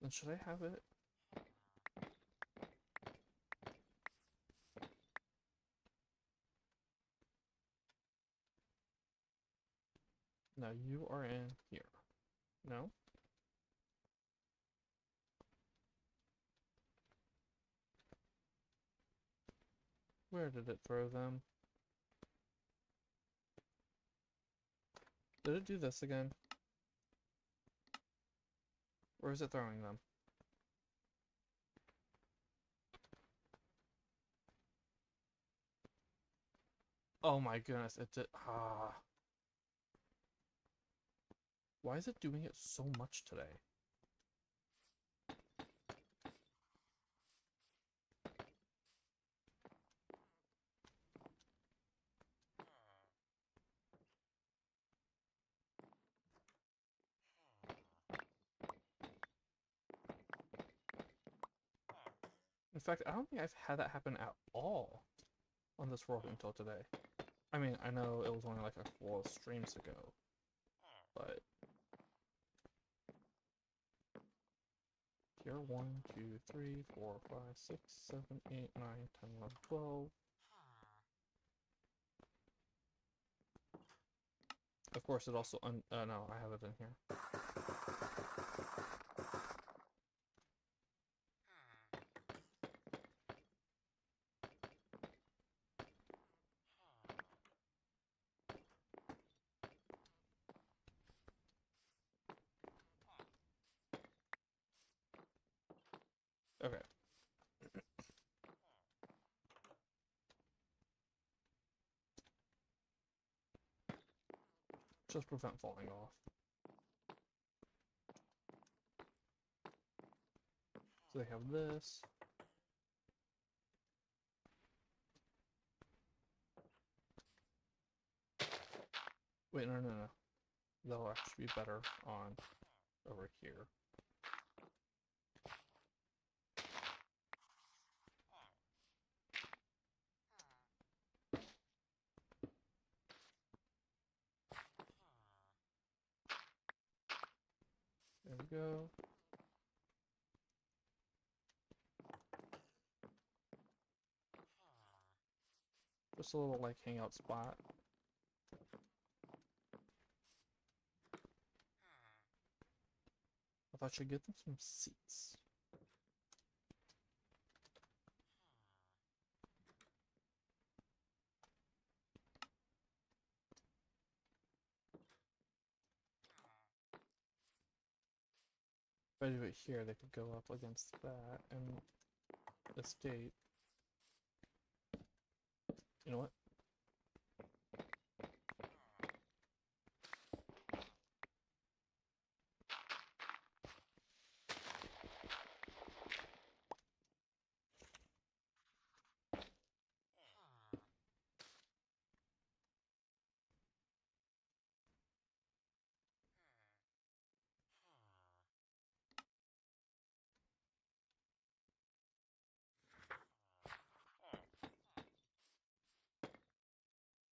Then should I have it? You are in here. No? Where did it throw them? Did it do this again? Where is it throwing them? Oh my goodness, it did. Ah. Why is it doing it so much today? In fact, I don't think I've had that happen at all on this world until today. I mean, I know it was only like a couple of streams ago, but here 1, 2, 3, 4, 5, 6, 7, 8, 9, 10, 11, 12. Of course, it also no, I have it in here. Okay. Just prevent falling off. So they have this. Wait, no. That'll actually be better on over here. There we go. Just a little like hangout spot. I thought I should get them some seats. If I do it here, they could go up against that and this gate. You know what?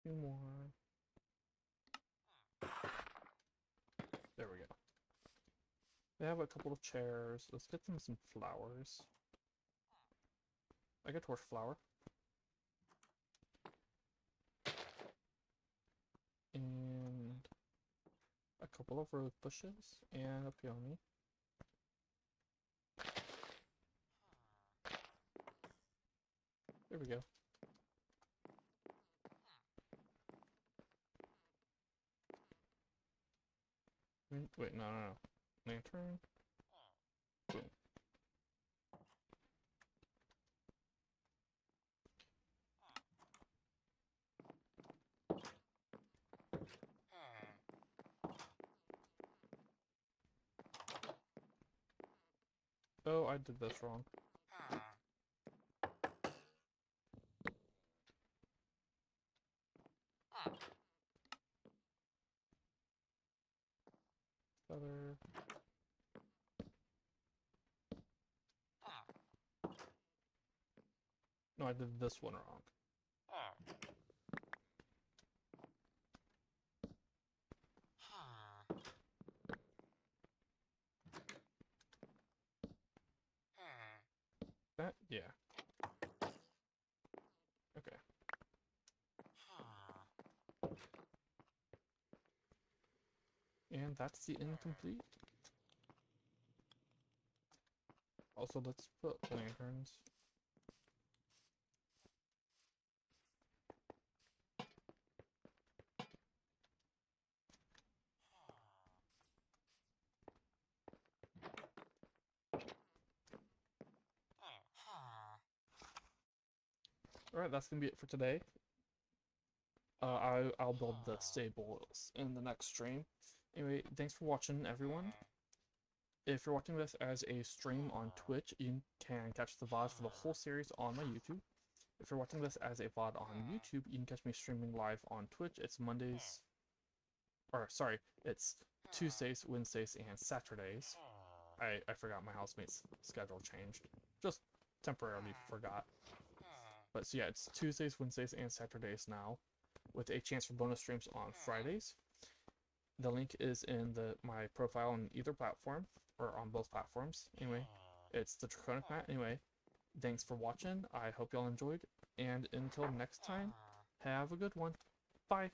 Two more. There we go. They have a couple of chairs. Let's get them some flowers. Like a torch flower. And a couple of rose bushes and a peony. There we go. Wait, no. Lantern. Boom. Oh, I did this wrong. Feather. No, I did this one wrong. That, yeah. Okay. And that's the incomplete. Also, let's put lanterns. Alright, that's gonna be it for today. I'll build the stables in the next stream. Anyway, thanks for watching, everyone. If you're watching this as a stream on Twitch, you can catch the VOD for the whole series on my YouTube. If you're watching this as a VOD on YouTube, you can catch me streaming live on Twitch. It's it's Tuesdays, Wednesdays, and Saturdays. I forgot my housemate's schedule changed. Just temporarily forgot. But so yeah, it's Tuesdays, Wednesdays, and Saturdays now, with a chance for bonus streams on Fridays. The link is in my profile on either platform, or on both platforms. Anyway, it's the Draconic Mat. Anyway, thanks for watching. I hope y'all enjoyed, and until next time, have a good one. Bye.